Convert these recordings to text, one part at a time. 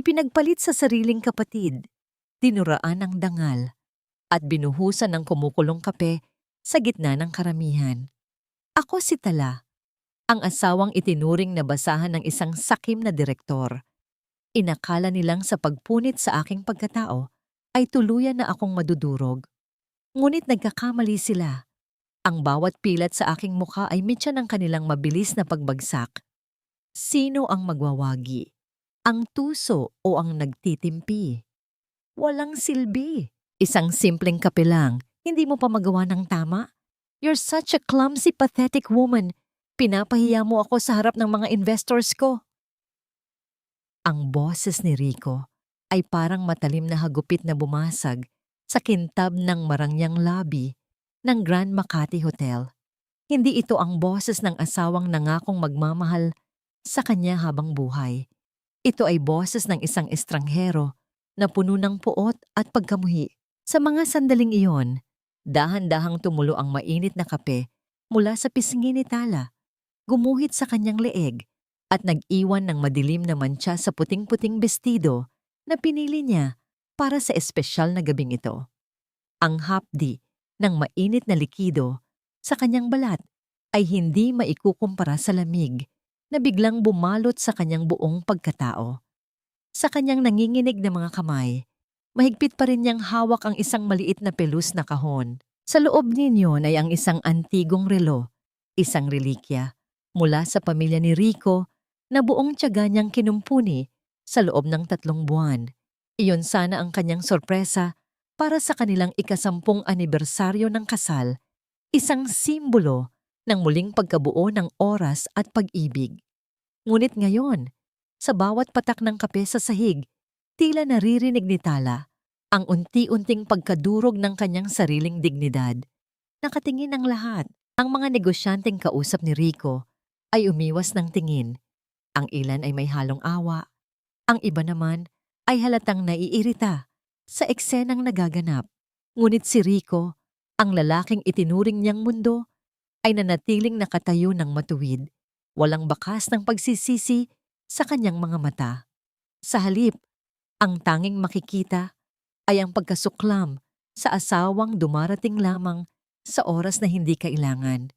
ipinagpalit sa sariling kapatid, dinuraan ng dangal, at binuhusan ng kumukulong kape sa gitna ng karamihan. Ako si Tala, ang asawang itinuring na basahan ng isang sakim na direktor. Inakala nilang sa pagpunit sa aking pagkatao ay tuluyan na akong madudurog. Ngunit nagkakamali sila. Ang bawat pilat sa aking mukha ay mitya ng kanilang mabilis na pagbagsak. Sino ang magwawagi? Ang tuso o ang nagtitimpi? Walang silbi. Isang simpleng kape lang, hindi mo pa magawa ng tama? You're such a clumsy, pathetic woman. Pinapahiya mo ako sa harap ng mga investors ko. Ang boses ni Rico ay parang matalim na hagupit na bumasag sa kintab ng marangyang lobby ng Grand Makati Hotel. Hindi ito ang boses ng asawang nangakong magmamahal sa kanya habang buhay. Ito ay boses ng isang estranghero na puno ng puot at pagkamuhi. Sa mga sandaling iyon, dahan-dahang tumulo ang mainit na kape mula sa pisngi ni Tala, gumuhit sa kanyang leeg at nag-iwan ng madilim na mantsa sa puting-puting bestido na pinili niya para sa espesyal na gabing ito. Ang hapdi ng mainit na likido sa kanyang balat ay hindi maikukumpara sa lamig na biglang bumalot sa kanyang buong pagkatao. Sa kanyang nanginginig na mga kamay, mahigpit pa rin niyang hawak ang isang maliit na pelus na kahon. Sa loob ninyo ay ang isang antigong relo, isang relikya mula sa pamilya ni Rico na buong tiyaga niyang kinumpuni sa loob ng 3 buwan. Iyon sana ang kanyang sorpresa para sa kanilang ika-10 anibersaryo ng kasal, isang simbolo ng muling pagkabuo ng oras at pag-ibig. Ngunit ngayon, sa bawat patak ng kape sa sahig, tila naririnig ni Tala ang unti-unting pagkadurog ng kanyang sariling dignidad. Nakatingin ang lahat. Ang mga negosyanteng kausap ni Rico ay umiwas ng tingin. Ang ilan ay may halong awa. Ang iba naman ay halatang naiirita sa eksenang nagaganap. Ngunit si Rico, ang lalaking itinuring niyang mundo, ay nanatiling nakatayo ng matuwid. Walang bakas ng pagsisisi sa kanyang mga mata. Sa halip, ang tanging makikita ay ang pagkasuklam sa asawang dumarating lamang sa oras na hindi kailangan.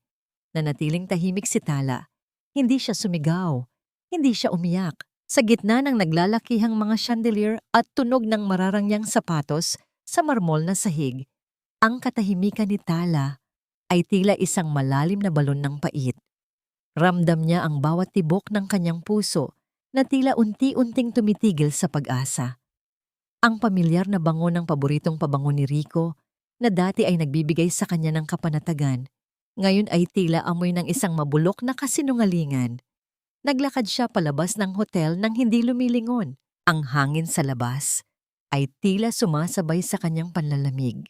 Nanatiling tahimik si Tala. Hindi siya sumigaw. Hindi siya umiyak. Sa gitna ng naglalakihang mga chandelier at tunog ng mararangyang sapatos sa marmol na sahig, ang katahimikan ni Tala ay tila isang malalim na balon ng pait. Ramdam niya ang bawat tibok ng kanyang puso na tila unti-unting tumitigil sa pag-asa. Ang pamilyar na bango ng paboritong pabango ni Rico na dati ay nagbibigay sa kanya ng kapanatagan, ngayon ay tila amoy ng isang mabulok na kasinungalingan. Naglakad siya palabas ng hotel nang hindi lumilingon. Ang hangin sa labas ay tila sumasabay sa kanyang panlalamig.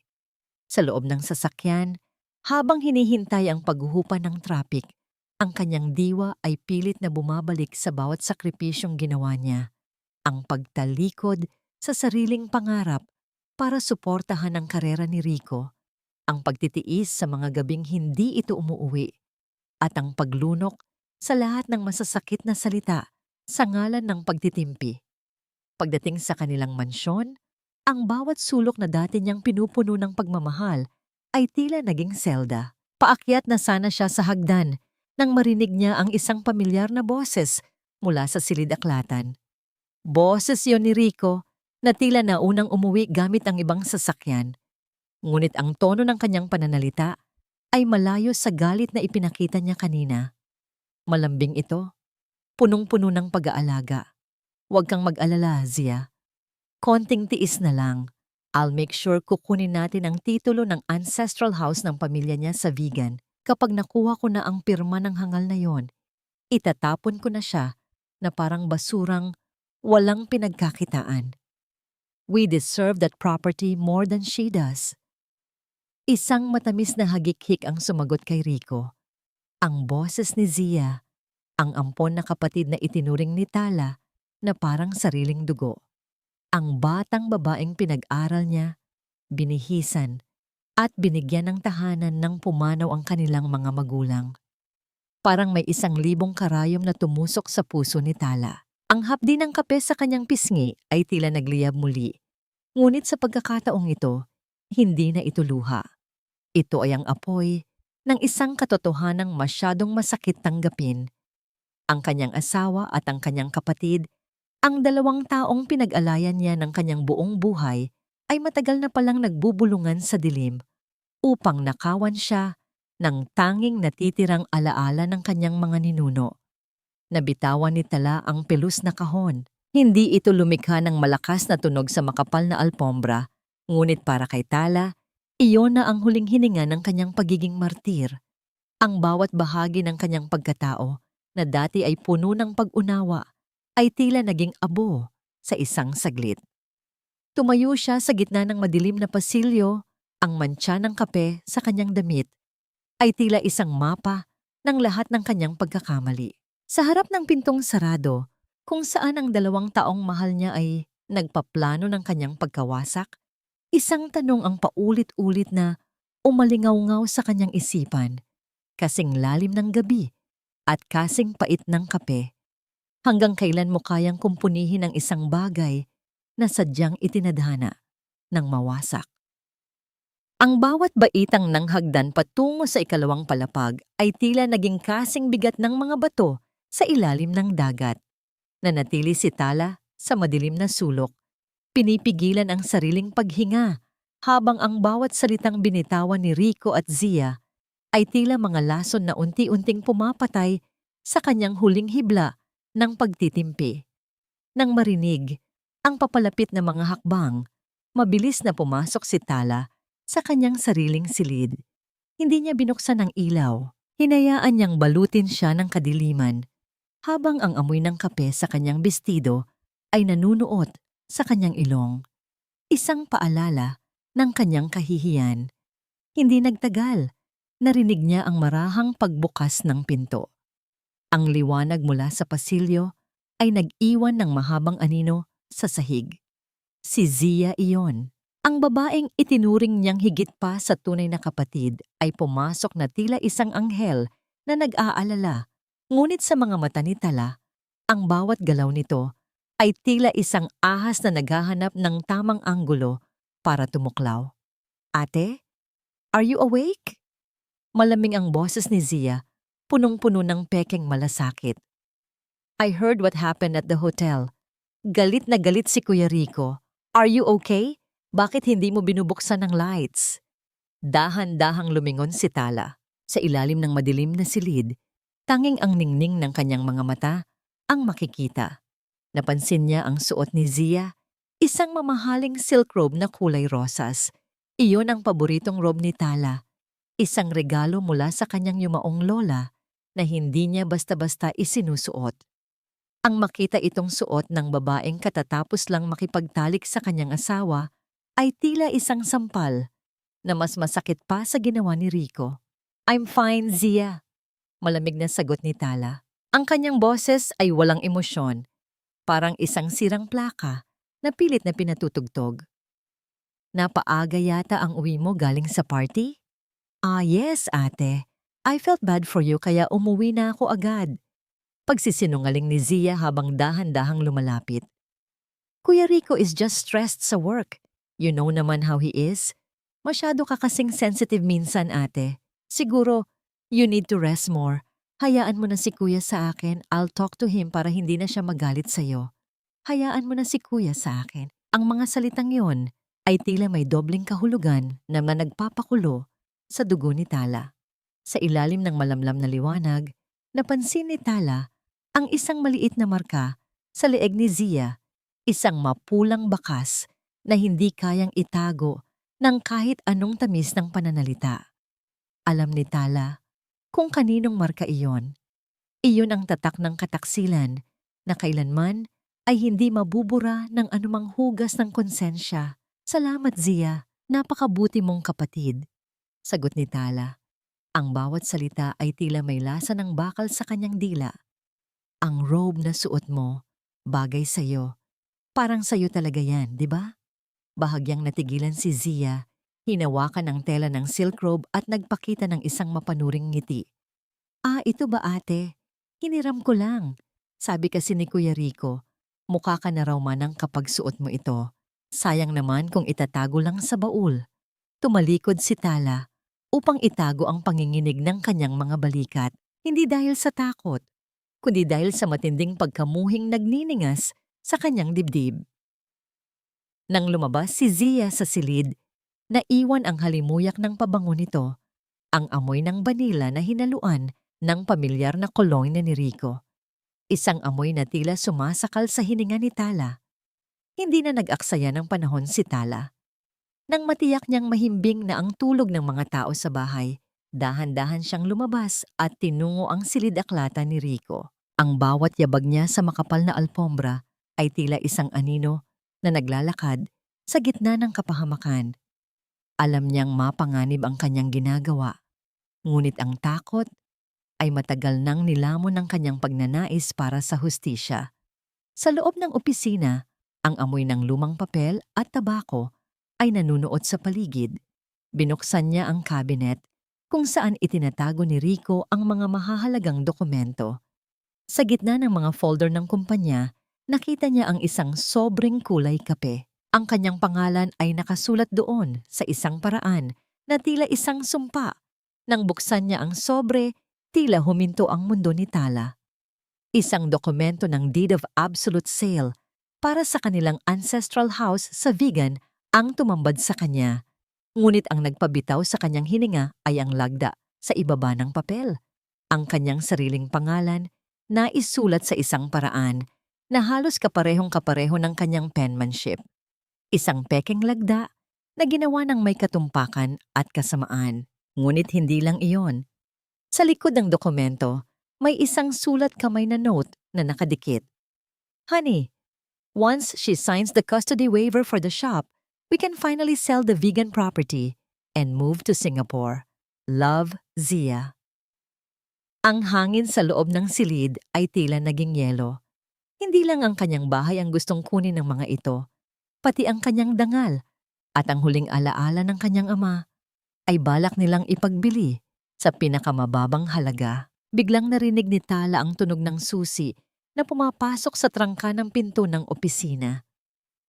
Sa loob ng sasakyan, habang hinihintay ang paghuhupa ng traffic, ang kanyang diwa ay pilit na bumabalik sa bawat sakripisyong ginawa niya. Ang pagtalikod sa sariling pangarap para suportahan ang karera ni Rico, ang pagtitiis sa mga gabing hindi ito umuuwi, at ang paglunok sa lahat ng masasakit na salita sa ngalan ng pagtitimpi. Pagdating sa kanilang mansyon, ang bawat sulok na dati niyang pinupuno ng pagmamahal ay tila naging selda. Paakyat na sana siya sa hagdan nang marinig niya ang isang pamilyar na boses mula sa silid-aklatan. Boses yon ni Rico na tila naunang umuwi gamit ang ibang sasakyan. Ngunit ang tono ng kanyang pananalita ay malayo sa galit na ipinakita niya kanina. Malambing ito, punong-puno ng pag-aalaga. Huwag kang mag-alala, Zia. Konting tiis na lang. I'll make sure kukunin natin ang titulo ng ancestral house ng pamilya niya sa Vigan. Kapag nakuha ko na ang pirma ng hangal na yon, itatapon ko na siya na parang basurang walang pinagkakitaan. We deserve that property more than she does. Isang matamis na hagikhik ang sumagot kay Rico. Ang boses ni Zia, ang ampon na kapatid na itinuring ni Tala na parang sariling dugo. Ang batang babaeng pinag-aral niya, binihisan, at binigyan ng tahanan ng pumanaw ang kanilang mga magulang. Parang may 1,000 karayom na tumusok sa puso ni Tala. Ang hapdi ng kape sa kanyang pisngi ay tila nagliyab muli. Ngunit sa pagkakataong ito, hindi na ito luha. Ito ay ang apoy ng isang katotohanang masyadong masakit tanggapin. Ang kanyang asawa at ang kanyang kapatid, ang dalawang taong pinag-alayan niya ng kanyang buong buhay, ay matagal na palang nagbubulungan sa dilim upang nakawan siya ng tanging natitirang alaala ng kanyang mga ninuno. Nabitawan ni Tala ang pelus na kahon. Hindi ito lumikha ng malakas na tunog sa makapal na alpombra, ngunit para kay Tala, iyon na ang huling hininga ng kanyang pagiging martir. Ang bawat bahagi ng kanyang pagkatao, na dati ay puno ng pag-unawa, ay tila naging abo sa isang saglit. Tumayo siya sa gitna ng madilim na pasilyo, ang mantsa ng kape sa kanyang damit ay tila isang mapa ng lahat ng kanyang pagkakamali. Sa harap ng pintong sarado, kung saan ang dalawang taong mahal niya ay nagpaplano ng kanyang pagkawasak, isang tanong ang paulit-ulit na umalingaw-ngaw sa kanyang isipan, kasing lalim ng gabi at kasing pait ng kape. Hanggang kailan mo kayang kumpunihin ang isang bagay na sadyang itinadhana ng mawasak? Ang bawat baitang ng hagdan patungo sa ikalawang palapag ay tila naging kasing bigat ng mga bato sa ilalim ng dagat. Nanatili si Tala sa madilim na sulok. Pinipigilan ang sariling paghinga habang ang bawat salitang binitawan ni Rico at Zia ay tila mga lason na unti-unting pumapatay sa kanyang huling hibla ng pagtitimpi. Nang marinig ang papalapit na mga hakbang, mabilis na pumasok si Tala sa kanyang sariling silid. Hindi niya binuksan ang ilaw. Hinayaan niyang balutin siya ng kadiliman habang ang amoy ng kape sa kanyang bestido ay nanunuot sa kanyang ilong. Isang paalala ng kanyang kahihiyan. Hindi nagtagal, narinig niya ang marahang pagbukas ng pinto. Ang liwanag mula sa pasilyo ay nag-iwan ng mahabang anino sa sahig. Si Zia iyon. Ang babaeng itinuring niyang higit pa sa tunay na kapatid ay pumasok na tila isang anghel na nag-aalala. Ngunit sa mga mata ni Tala, ang bawat galaw nito ay tila isang ahas na naghahanap ng tamang anggulo para tumuklaw. "Ate, are you awake?" Malamig ang boses ni Zia, punong-puno ng pekeng malasakit. "I heard what happened at the hotel. Galit na galit si Kuya Rico. Are you okay? Bakit hindi mo binubuksan ang lights?" Dahan-dahang lumingon si Tala. Sa ilalim ng madilim na silid, tanging ang ningning ng kanyang mga mata ang makikita. Napansin niya ang suot ni Zia, isang mamahaling silk robe na kulay rosas. Iyon ang paboritong robe ni Tala. Isang regalo mula sa kanyang yumaong lola na hindi niya basta-basta isinusuot. Ang makita itong suot ng babaeng katatapos lang makipagtalik sa kanyang asawa ay tila isang sampal na mas masakit pa sa ginawa ni Rico. "I'm fine, Zia," malamig na sagot ni Tala. Ang kanyang boses ay walang emosyon, parang isang sirang plaka na pilit na pinatutugtog. "Napaaga yata ang uwi mo galing sa party?" Yes, ate. I felt bad for you kaya umuwi na ako agad." Pagsisinungaling ni Zia habang dahan-dahang lumalapit. "Kuya Rico is just stressed sa work. You know naman how he is. Masyado ka kasing sensitive minsan, ate. Siguro, you need to rest more. Hayaan mo na si kuya sa akin. I'll talk to him para hindi na siya magalit sa'yo. Hayaan mo na si kuya sa akin." Ang mga salitang yon ay tila may dobling kahulugan na nagpapakulo sa dugo ni Tala. Sa ilalim ng malamlam na liwanag, napansin ni Tala ang isang maliit na marka sa leeg ni Zia, isang mapulang bakas na hindi kayang itago ng kahit anong tamis ng pananalita. Alam ni Tala kung kaninong marka iyon. Iyon ang tatak ng kataksilan na kailanman ay hindi mabubura ng anumang hugas ng konsensya. "Salamat, Zia. Napakabuti mong kapatid," sagot ni Tala. Ang bawat salita ay tila may lasa ng bakal sa kanyang dila. "Ang robe na suot mo, bagay sa'yo. Parang sa'yo talaga yan, di ba?" Bahagyang natigilan si Zia, hinawakan ang tela ng silk robe at nagpakita ng isang mapanuring ngiti. Ito ba ate? Hiniram ko lang." Sabi kasi ni Kuya Rico, mukha ka na raw manang kapag suot mo ito. Sayang naman kung itatago lang sa baul. Tumalikod si Tala upang itago ang panginginig ng kanyang mga balikat, hindi dahil sa takot, kundi dahil sa matinding pagkamuhing nagniningas sa kanyang dibdib. Nang lumabas si Zia sa silid, naiwan ang halimuyak ng pabango nito, ang amoy ng banila na hinaluan ng pamilyar na cologne ni Rico. Isang amoy na tila sumasakal sa hininga ni Tala. Hindi na nag-aksaya ng panahon si Tala. Nang matiyak niyang mahimbing na ang tulog ng mga tao sa bahay, dahan-dahan siyang lumabas at tinungo ang silid-aklatan ni Rico. Ang bawat yabag niya sa makapal na alpombra ay tila isang anino na naglalakad sa gitna ng kapahamakan. Alam niyang mapanganib ang kanyang ginagawa, ngunit ang takot ay matagal nang nilamon ng kanyang pagnanais para sa hustisya. Sa loob ng opisina, ang amoy ng lumang papel at tabako ay nanunuot sa paligid. Binuksan niya ang cabinet kung saan itinatago ni Rico ang mga mahahalagang dokumento. Sa gitna ng mga folder ng kumpanya, nakita niya ang isang sobreng kulay kape. Ang kanyang pangalan ay nakasulat doon sa isang paraan na tila isang sumpa. Nang buksan niya ang sobre, tila huminto ang mundo ni Tala. Isang dokumento ng Deed of Absolute Sale para sa kanilang ancestral house sa Vigan ang tumambad sa kanya. Ngunit ang nagpabitaw sa kanyang hininga ay ang lagda sa ibaba ng papel. Ang kanyang sariling pangalan na isulat sa isang paraan na halos kaparehong-kapareho ng kanyang penmanship. Isang pekeng lagda na ginawa ng may katumpakan at kasamaan. Ngunit hindi lang iyon. Sa likod ng dokumento, may isang sulat kamay na note na nakadikit. Honey, once she signs the custody waiver for the shop, we can finally sell the vegan property and move to Singapore. Love, Zia. Ang hangin sa loob ng silid ay tila naging yelo. Hindi lang ang kanyang bahay ang gustong kunin ng mga ito, pati ang kanyang dangal at ang huling alaala ng kanyang ama ay balak nilang ipagbili sa pinakamababang halaga. Biglang narinig ni Tala ang tunog ng susi na pumapasok sa trangka ng pinto ng opisina.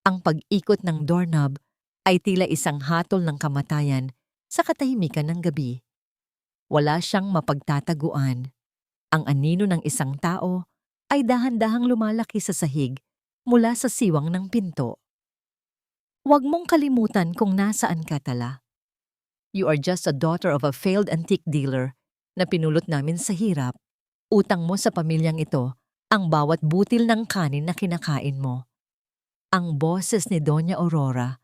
Ang pag-ikot ng doorknob ay tila isang hatol ng kamatayan sa katahimikan ng gabi. Wala siyang mapagtataguan. Ang anino ng isang tao ay dahan-dahang lumalaki sa sahig mula sa siwang ng pinto. Huwag mong kalimutan kung nasaan ka, Tala. You are just a daughter of a failed antique dealer na pinulot namin sa hirap. Utang mo sa pamilyang ito ang bawat butil ng kanin na kinakain mo. Ang boses ni Doña Aurora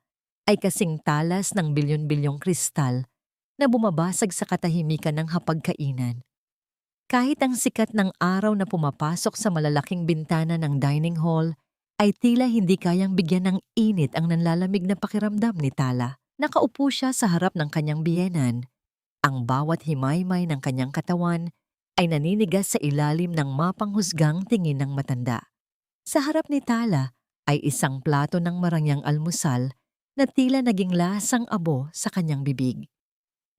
ay kasing talas ng bilyon-bilyong kristal na bumabasag sa katahimikan ng hapagkainan. Kahit ang sikat ng araw na pumapasok sa malalaking bintana ng dining hall ay tila hindi kayang bigyan ng init ang nanlalamig na pakiramdam ni Tala. Nakaupo siya sa harap ng kanyang biyenan. Ang bawat himaymay ng kanyang katawan ay naninigas sa ilalim ng mapanghusgang tingin ng matanda. Sa harap ni Tala ay isang plato ng marangyang almusal na tila naging lasang abo sa kanyang bibig.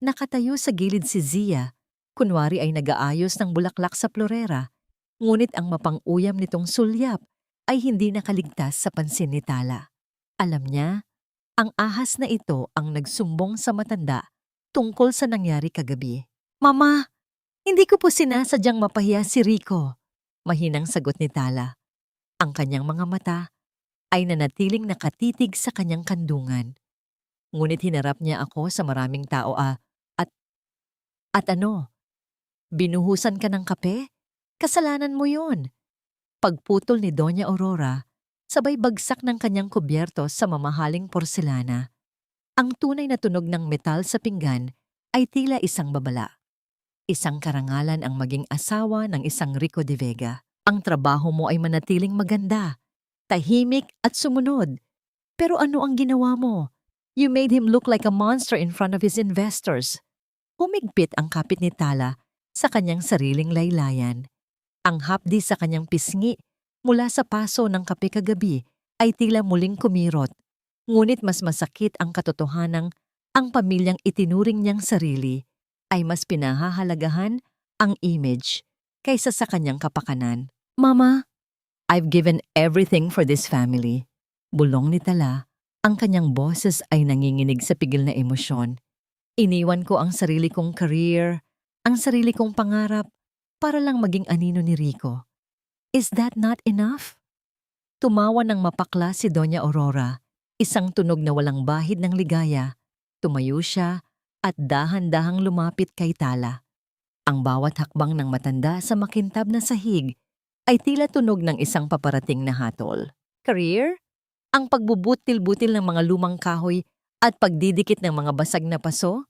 Nakatayo sa gilid si Zia, kunwari ay nag-aayos ng bulaklak sa florera, ngunit ang mapang-uyam nitong sulyap ay hindi nakaligtas sa pansin ni Tala. Alam niya, ang ahas na ito ang nagsumbong sa matanda tungkol sa nangyari kagabi. Mama, hindi ko po sinasadyang mapahiya si Rico, mahinang sagot ni Tala. Ang kanyang mga mata ay nanatiling nakatitig sa kanyang kandungan. Ngunit hinarap niya ako sa maraming tao at ano? Binuhusan ka ng kape? Kasalanan mo yun. Pagputol ni Doña Aurora, sabay bagsak ng kanyang kubyerto sa mamahaling porselana. Ang tunay na tunog ng metal sa pinggan ay tila isang babala. Isang karangalan ang maging asawa ng isang Rico de Vega. Ang trabaho mo ay manatiling maganda, tahimik at sumunod. Pero ano ang ginawa mo? You made him look like a monster in front of his investors. Humigpit ang kapit ni Tala sa kanyang sariling laylayan. Ang hapdi sa kanyang pisngi mula sa paso ng kape kagabi ay tila muling kumirot. Ngunit mas masakit ang katotohanang ang pamilyang itinuring niyang sarili ay mas pinahahalagahan ang image kaysa sa kanyang kapakanan. Mama, I've given everything for this family. Bulong ni Tala, ang kanyang boses ay nanginginig sa pigil na emosyon. Iniwan ko ang sarili kong career, ang sarili kong pangarap, para lang maging anino ni Rico. Is that not enough? Tumawa ng mapakla si Doña Aurora, isang tunog na walang bahid ng ligaya. Tumayo siya at dahan-dahang lumapit kay Tala. Ang bawat hakbang ng matanda sa makintab na sahig ay tila tunog ng isang paparating na hatol. Career? Ang pagbubutil-butil ng mga lumang kahoy at pagdidikit ng mga basag na paso?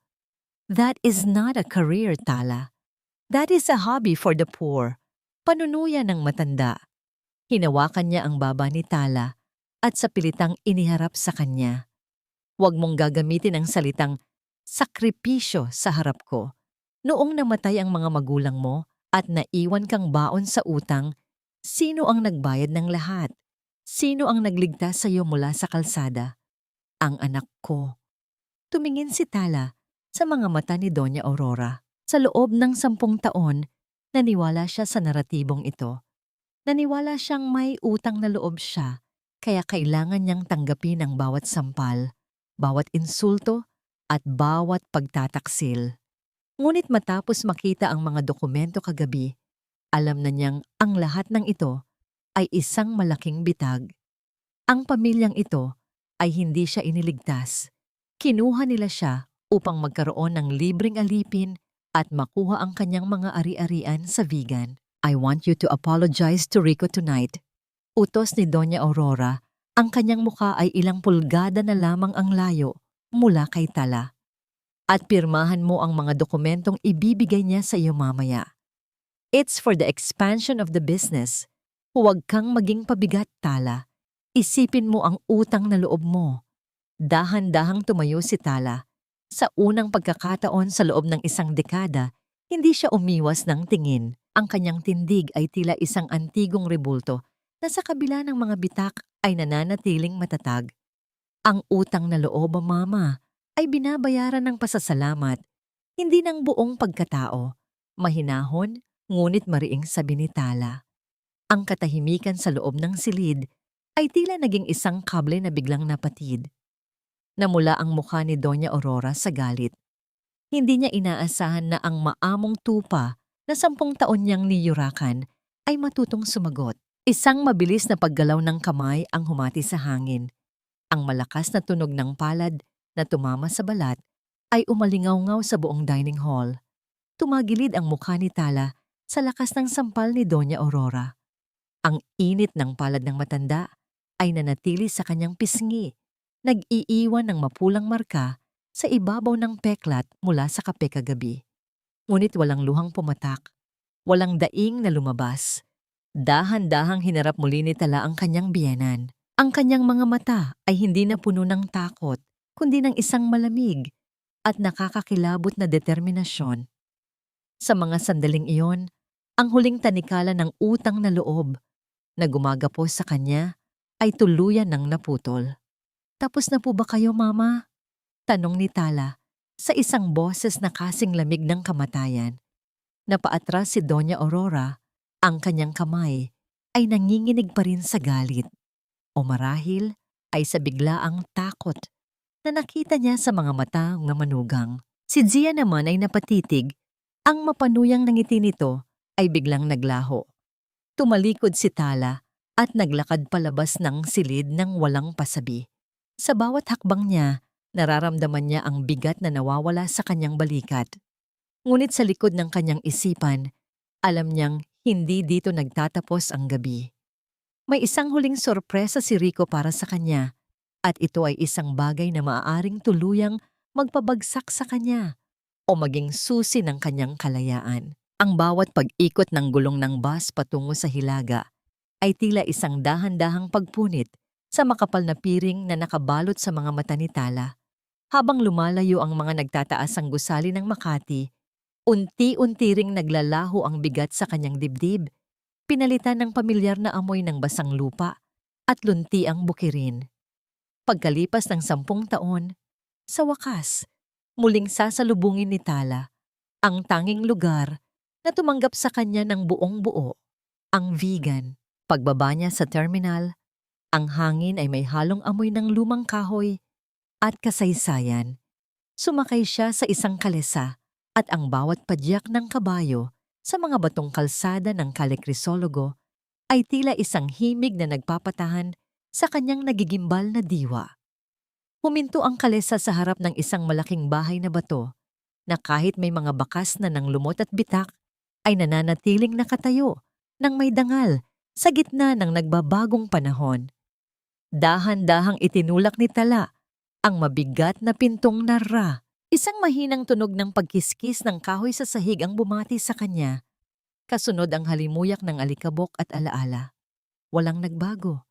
That is not a career, Tala. That is a hobby for the poor. Panunuya ng matanda. Hinawakan niya ang baba ni Tala at sa pilitang iniharap sa kanya. Huwag mong gagamitin ang salitang sakripisyo sa harap ko. Noong namatay ang mga magulang mo at naiwan kang baon sa utang, sino ang nagbayad ng lahat? Sino ang nagligtas sa iyo mula sa kalsada? Ang anak ko. Tumingin si Tala sa mga mata ni Doña Aurora. Sa loob ng 10 taon, naniwala siya sa naratibong ito. Naniwala siyang may utang na loob siya, kaya kailangan niyang tanggapin ang bawat sampal, bawat insulto, at bawat pagtataksil. Ngunit matapos makita ang mga dokumento kagabi, alam na niyang ang lahat ng ito ay isang malaking bitag. Ang pamilyang ito ay hindi siya iniligtas. Kinuha nila siya upang magkaroon ng libreng alipin at makuha ang kanyang mga ari-arian sa vegan. I want you to apologize to Rico tonight. Utos ni Doña Aurora, ang kanyang mukha ay ilang pulgada na lamang ang layo mula kay Tala. At pirmahan mo ang mga dokumentong ibibigay niya sa iyo mamaya. It's for the expansion of the business. Huwag kang maging pabigat, Tala. Isipin mo ang utang na loob mo. Dahan-dahang tumayo si Tala. Sa unang pagkakataon sa loob ng 1 dekada, hindi siya umiwas ng tingin. Ang kanyang tindig ay tila isang antigong rebulto na sa kabila ng mga bitak ay nananatiling matatag. Ang utang na loob, Mama, ay binabayaran ng pasasalamat, hindi ng buong pagkatao. Mahinahon, ngunit mariing sabi ni Tala. Ang katahimikan sa loob ng silid ay tila naging isang kable na biglang napatid. Namula ang mukha ni Doña Aurora sa galit. Hindi niya inaasahan na ang maamong tupa na 10 taon niyang niyurakan ay matutong sumagot. Isang mabilis na paggalaw ng kamay ang humati sa hangin. Ang malakas na tunog ng palad na tumama sa balat ay umalingaw-ngaw sa buong dining hall. Tumagilid ang mukha ni Tala sa lakas ng sampal ni Doña Aurora. Ang init ng palad ng matanda ay nanatili sa kanyang pisngi, nag-iiwan ng mapulang marka sa ibabaw ng peklat mula sa kape kagabi. Ngunit walang luhang pumatak, walang daing na lumabas. Dahan-dahang hinarap muli ni Tala ang kanyang biyenan. Ang kanyang mga mata ay hindi na puno ng takot, kundi ng isang malamig at nakakakilabot na determinasyon. Sa mga sandaling iyon, ang huling tanikala ng utang na loob na gumagapos sa kanya ay tuluyan ng naputol. Tapos na po ba kayo, Mama? Tanong ni Tala sa isang boses na kasing lamig ng kamatayan. Napaatras si Doña Aurora, ang kanyang kamay ay nanginginig pa rin sa galit. O marahil ay sa biglaang takot na nakita niya sa mga mata ng manugang. Si Zia naman ay napatitig. Ang mapanuyang ngiti nito ay biglang naglaho. Tumalikod si Tala at naglakad palabas ng silid ng walang pasabi. Sa bawat hakbang niya, nararamdaman niya ang bigat na nawawala sa kanyang balikat. Ngunit sa likod ng kanyang isipan, alam niyang hindi dito nagtatapos ang gabi. May isang huling sorpresa si Rico para sa kanya, at ito ay isang bagay na maaaring tuluyang magpabagsak sa kanya o maging susi ng kanyang kalayaan. Ang bawat pag-ikot ng gulong ng bus patungo sa Hilaga ay tila isang dahan-dahang pagpunit sa makapal na piring na nakabalot sa mga mata ni Tala. Habang lumalayo ang mga nagtataasang gusali ng Makati, unti-unti ring naglalaho ang bigat sa kanyang dibdib. Pinalitan ng pamilyar na amoy ng basang lupa at lunti ang bukirin. Pagkalipas ng 10 taon, sa wakas, muling sasalubungin ni Tala ang tanging lugar na tumanggap sa kanya ng buong buo, ang vegan. Pagbaba niya sa terminal, ang hangin ay may halong amoy ng lumang kahoy at kasaysayan. Sumakay siya sa isang kalesa at ang bawat padyak ng kabayo sa mga batong kalsada ng Calle Crisologo ay tila isang himig na nagpapatahan sa kanyang nagigimbal na diwa. Huminto ang kalesa sa harap ng isang malaking bahay na bato na kahit may mga bakas na ng lumot at bitak ay nananatiling nakatayo nang may dangal sa gitna ng nagbabagong panahon. Dahan-dahang itinulak ni Tala ang mabigat na pintong narra. Isang mahinang tunog ng pagkiskis ng kahoy sa sahig ang bumati sa kanya. Kasunod ang halimuyak ng alikabok at alaala. Walang nagbago.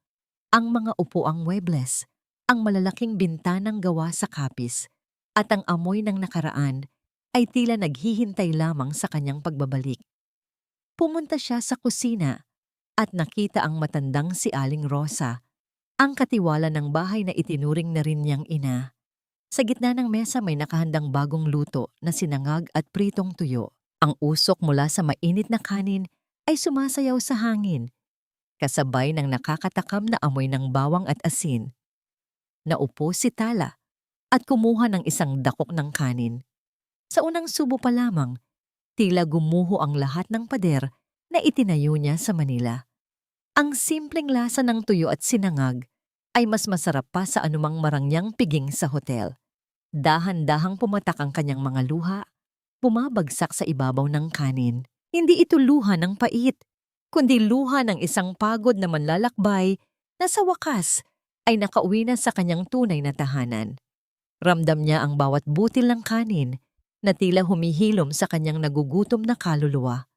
Ang mga upuang muebles, ang malalaking bintanang gawa sa kapis, at ang amoy ng nakaraan ay tila naghihintay lamang sa kanyang pagbabalik. Pumunta siya sa kusina at nakita ang matandang si Aling Rosa, ang katiwala ng bahay na itinuring na rin niyang ina. Sa gitna ng mesa may nakahandang bagong luto na sinangag at pritong tuyo. Ang usok mula sa mainit na kanin ay sumasayaw sa hangin, kasabay ng nakakatakam na amoy ng bawang at asin. Naupo si Tala at kumuha ng isang dakok ng kanin. Sa unang subo pa lamang, tila gumuho ang lahat ng pader na itinayo niya sa Manila. Ang simpleng lasa ng tuyo at sinangag ay mas masarap pa sa anumang marangyang piging sa hotel. Dahan-dahang pumatak ang kanyang mga luha, bumabagsak sa ibabaw ng kanin. Hindi ito luha ng pait, kundi luha ng isang pagod na manlalakbay na sa wakas ay nakauwi na sa kanyang tunay na tahanan. Ramdam niya ang bawat butil ng kanin na tila humihilom sa kanyang nagugutom na kaluluwa.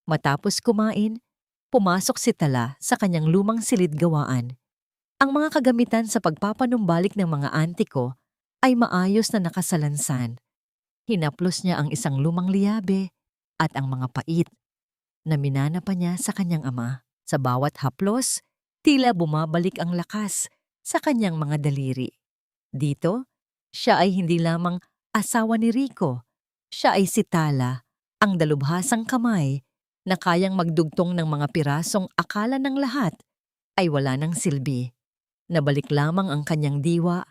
Matapos kumain, pumasok si Tala sa kanyang lumang silid gawaan. Ang mga kagamitan sa pagpapanumbalik ng mga antiko ay maayos na nakasalansan. Hinaplos niya ang isang lumang liyabe at ang mga pait na minana pa niya sa kanyang ama. Sa bawat haplos, tila bumabalik ang lakas sa kanyang mga daliri. Dito, siya ay hindi lamang asawa ni Rico. Siya ay si Tala, ang dalubhasang kamay na kayang magdugtong ng mga pirasong akala ng lahat ay wala ng silbi. Nabalik lamang ang kanyang diwa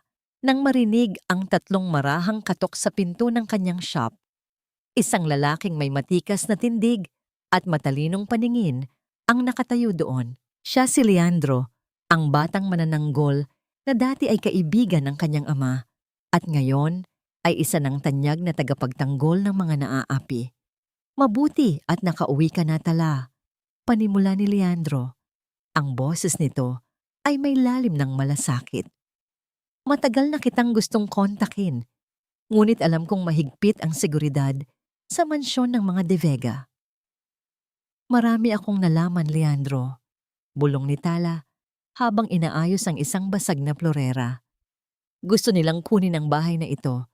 nang marinig ang tatlong marahang katok sa pinto ng kanyang shop. Isang lalaking may matikas na tindig at matalinong paningin ang nakatayo doon. Siya si Leandro, ang batang manananggol na dati ay kaibigan ng kanyang ama at ngayon ay isa ng tanyag na tagapagtanggol ng mga naaapi. Mabuti at nakauwi ka na, Tala. Panimula ni Leandro. Ang boses nito ay may lalim ng malasakit. Matagal na kitang gustong kontakin, ngunit alam kong mahigpit ang seguridad sa mansyon ng mga De Vega. Marami akong nalaman, Leandro, bulong ni Tala habang inaayos ang isang basag na florera. Gusto nilang kunin ang bahay na ito.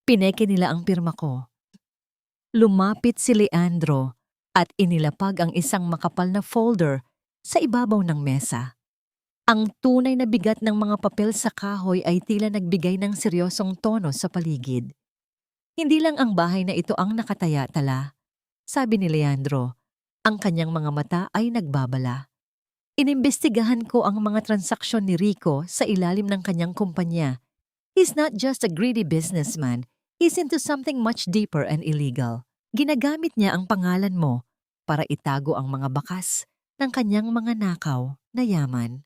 Pineke nila ang pirma ko. Lumapit si Leandro at inilapag ang isang makapal na folder sa ibabaw ng mesa. Ang tunay na bigat ng mga papel sa kahoy ay tila nagbigay ng seryosong tono sa paligid. Hindi lang ang bahay na ito ang nakataya, Tala, sabi ni Leandro. Ang kanyang mga mata ay nagbabala. Inimbestigahan ko ang mga transaksyon ni Rico sa ilalim ng kanyang kumpanya. He's not just a greedy businessman. He's into something much deeper and illegal. Ginagamit niya ang pangalan mo para itago ang mga bakas ng kanyang mga nakaw na yaman.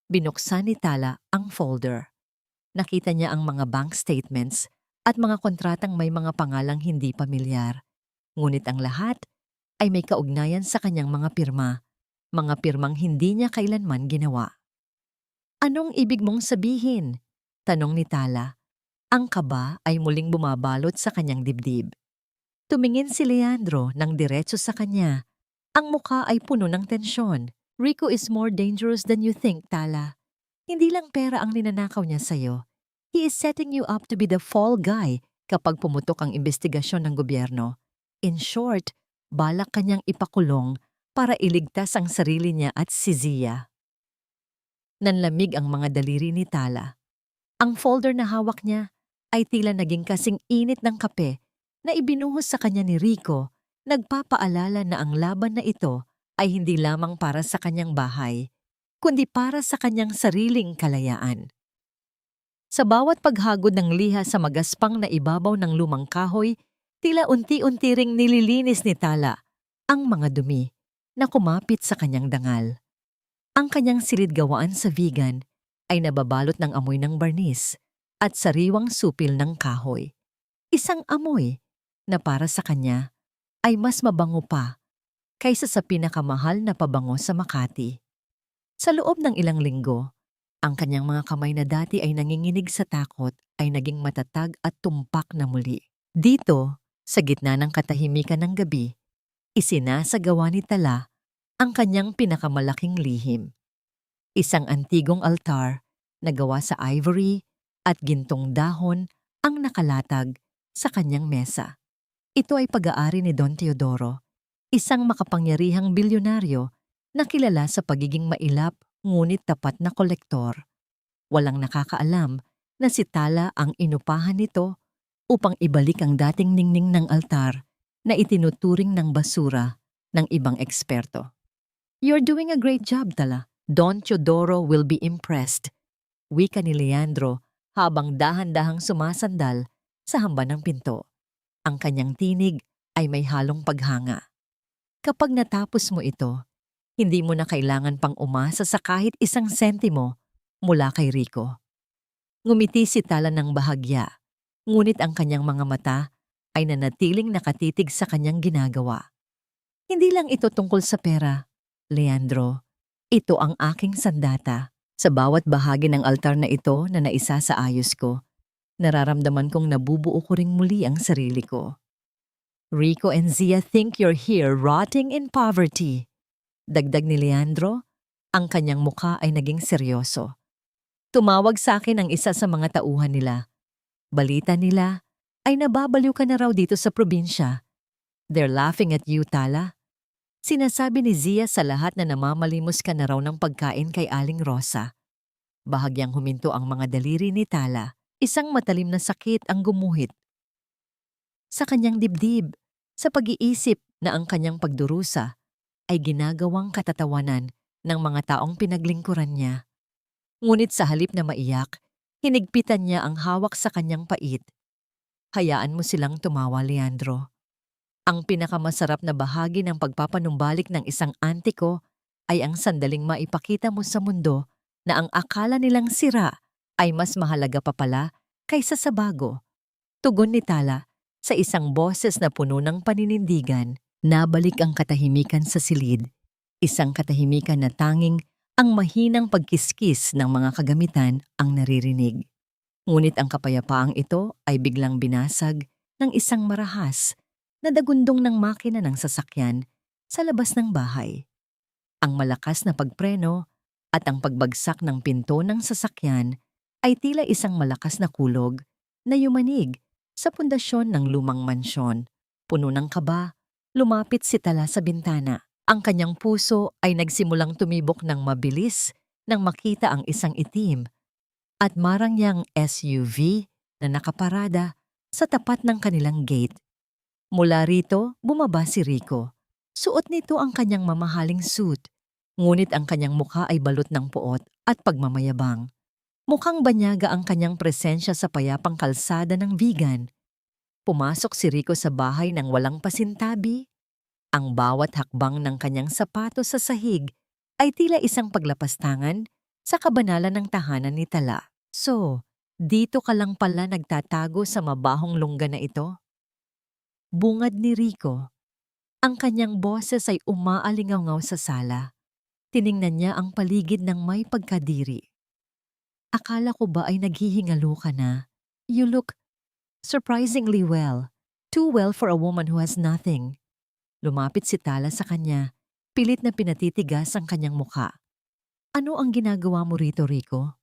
Binuksan ni Tala ang folder. Nakita niya ang mga bank statements at mga kontratang may mga pangalang hindi pamilyar. Ngunit ang lahat ay may kaugnayan sa kanyang mga pirma, mga pirmang hindi niya kailanman ginawa. Anong ibig mong sabihin? Tanong ni Tala. Ang kaba ay muling bumabalot sa kanyang dibdib. Tumingin si Leandro ng diretso sa kanya. Ang mukha ay puno ng tensyon. Rico is more dangerous than you think, Tala. Hindi lang pera ang ninanakaw niya sa'yo. He is setting you up to be the fall guy kapag pumutok ang investigasyon ng gobyerno. In short, balak kanyang ipakulong para iligtas ang sarili niya at si Zia. Nanlamig ang mga daliri ni Tala. Ang folder na hawak niya ay tila naging kasing init ng kape na ibinuhos sa kanya ni Rico, nagpapaalala na ang laban na ito ay hindi lamang para sa kanyang bahay, kundi para sa kanyang sariling kalayaan. Sa bawat paghagod ng liha sa magaspang na ibabaw ng lumang kahoy, tila unti-unti ring nililinis ni Tala ang mga dumi na kumapit sa kanyang dangal. Ang kanyang silid gawaan sa vegan ay nababalot ng amoy ng barnis at sariwang supil ng kahoy. Isang amoy na para sa kanya ay mas mabango pa kaysa sa pinakamahal na pabango sa Makati. Sa loob ng ilang linggo, ang kanyang mga kamay na dati ay nanginginig sa takot ay naging matatag at tumpak na muli. Dito, sa gitna ng katahimikan ng gabi, isinasagawa ni Tala ang kanyang pinakamalaking lihim. Isang antigong altar na gawa sa ivory at gintong dahon ang nakalatag sa kanyang mesa. Ito ay pag-aari ni Don Teodoro, isang makapangyarihang bilyonaryo na kilala sa pagiging mailap ngunit tapat na kolektor. Walang nakakaalam na si Tala ang inupahan nito upang ibalik ang dating ningning ng altar na itinuturing ng basura ng ibang eksperto. "You're doing a great job, Tala. Don Teodoro will be impressed," wika ni Leandro habang dahan-dahang sumasandal sa hamba ng pinto. Ang kanyang tinig ay may halong paghanga. Kapag natapos mo ito, hindi mo na kailangan pang umasa sa kahit isang sentimo mula kay Rico. Ngumiti si Tala ng bahagya, ngunit ang kanyang mga mata ay nanatiling nakatitig sa kanyang ginagawa. "Hindi lang ito tungkol sa pera, Leandro. Ito ang aking sandata. Sa bawat bahagi ng altar na ito na naisa sa ayos ko, nararamdaman kong nabubuo ko ring muli ang sarili ko. Rico and Zia think you're here rotting in poverty." Dagdag ni Leandro, ang kanyang mukha ay naging seryoso. "Tumawag sa akin ang isa sa mga tauhan nila. Balita nila ay nababaliw ka na raw dito sa probinsya. They're laughing at you, Tala. Sinasabi ni Zia sa lahat na namamalimos ka na raw ng pagkain kay Aling Rosa." Bahagyang huminto ang mga daliri ni Tala. Isang matalim na sakit ang gumuhit sa kanyang dibdib sa pag-iisip na ang kanyang pagdurusa ay ginagawang katatawanan ng mga taong pinaglingkuran niya. Ngunit sa halip na maiyak, hinigpitan niya ang hawak sa kanyang pait. "Hayaan mo silang tumawa, Leandro. Ang pinakamasarap na bahagi ng pagpapanumbalik ng isang auntie ko ay ang sandaling maipakita mo sa mundo na ang akala nilang sira ay mas mahalaga pa pala kaysa sa bago." Tugon ni Tala sa isang boses na puno ng paninindigan. Nabalik ang katahimikan sa silid, isang katahimikan na tanging ang mahinang pagkiskis ng mga kagamitan ang naririnig. Ngunit ang kapayapaang ito ay biglang binasag ng isang marahas na dagundong ng makina ng sasakyan sa labas ng bahay. Ang malakas na pagpreno at ang pagbagsak ng pinto ng sasakyan ay tila isang malakas na kulog na yumanig sa pundasyon ng lumang mansyon. Puno ng kaba, lumapit si Tala sa bintana. Ang kanyang puso ay nagsimulang tumibok ng mabilis nang makita ang isang itim at marangyang SUV na nakaparada sa tapat ng kanilang gate. Mula rito, bumaba si Rico. Suot nito ang kanyang mamahaling suit, ngunit ang kanyang mukha ay balot ng puot at pagmamayabang. Mukhang banyaga ang kanyang presensya sa payapang kalsada ng vegan. Pumasok si Rico sa bahay ng walang pasintabi. Ang bawat hakbang ng kanyang sapatos sa sahig ay tila isang paglapastangan sa kabanalan ng tahanan ni Tala. "So, dito ka lang pala nagtatago sa mabahong lungga na ito?" Bungad ni Rico. Ang kanyang boses ay umaalingaw sa sala. Tiningnan niya ang paligid ng may pagkadiri. "Akala ko ba ay naghihingalo ka na? You look surprisingly well. Too well for a woman who has nothing." Lumapit si Tala sa kanya, pilit na pinatitigas ang kanyang muka. "Ano ang ginagawa mo rito, Rico?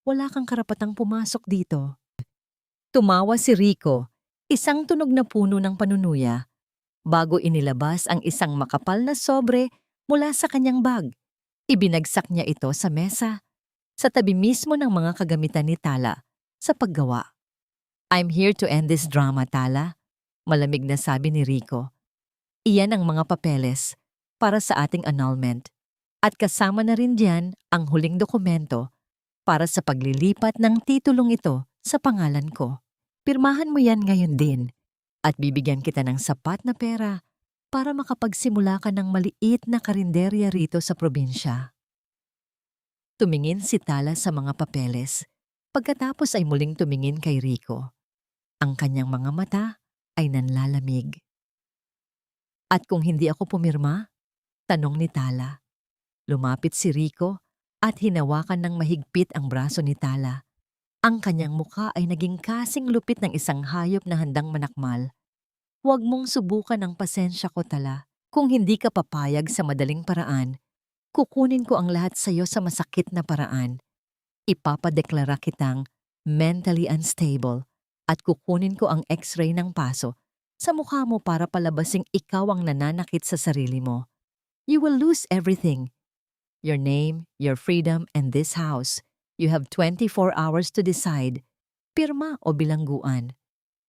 Wala kang karapatang pumasok dito." Tumawa si Rico, isang tunog na puno ng panunuya, bago inilabas ang isang makapal na sobre mula sa kanyang bag. Ibinagsak niya ito sa mesa, sa tabi mismo ng mga kagamitan ni Tala sa paggawa. "I'm here to end this drama, Tala," malamig na sabi ni Rico. "Iyan ang mga papeles para sa ating annulment. At kasama na rin diyan ang huling dokumento para sa paglilipat ng titulong ito sa pangalan ko. Pirmahan mo yan ngayon din at bibigyan kita ng sapat na pera para makapagsimula ka ng maliit na karinderya rito sa probinsya. Tumingin si Tala sa mga papeles. Pagkatapos ay muling tumingin kay Rico. Ang kanyang mga mata ay nanlalamig. At kung hindi ako pumirma? Tanong ni Tala. Lumapit si Rico at hinawakan ng mahigpit ang braso ni Tala. Ang kanyang mukha ay naging kasing lupit ng isang hayop na handang manakmal. Huwag mong subukan ang pasensya ko, Tala. Kung hindi ka papayag sa madaling paraan, kukunin ko ang lahat sa iyo sa masakit na paraan. Ipapadeklara kitang mentally unstable at kukunin ko ang x-ray ng paso sa mukha mo para palabasing ikaw ang nananakit sa sarili mo. You will lose everything. Your name, your freedom, and this house. You have 24 hours to decide. Pirma o bilangguan.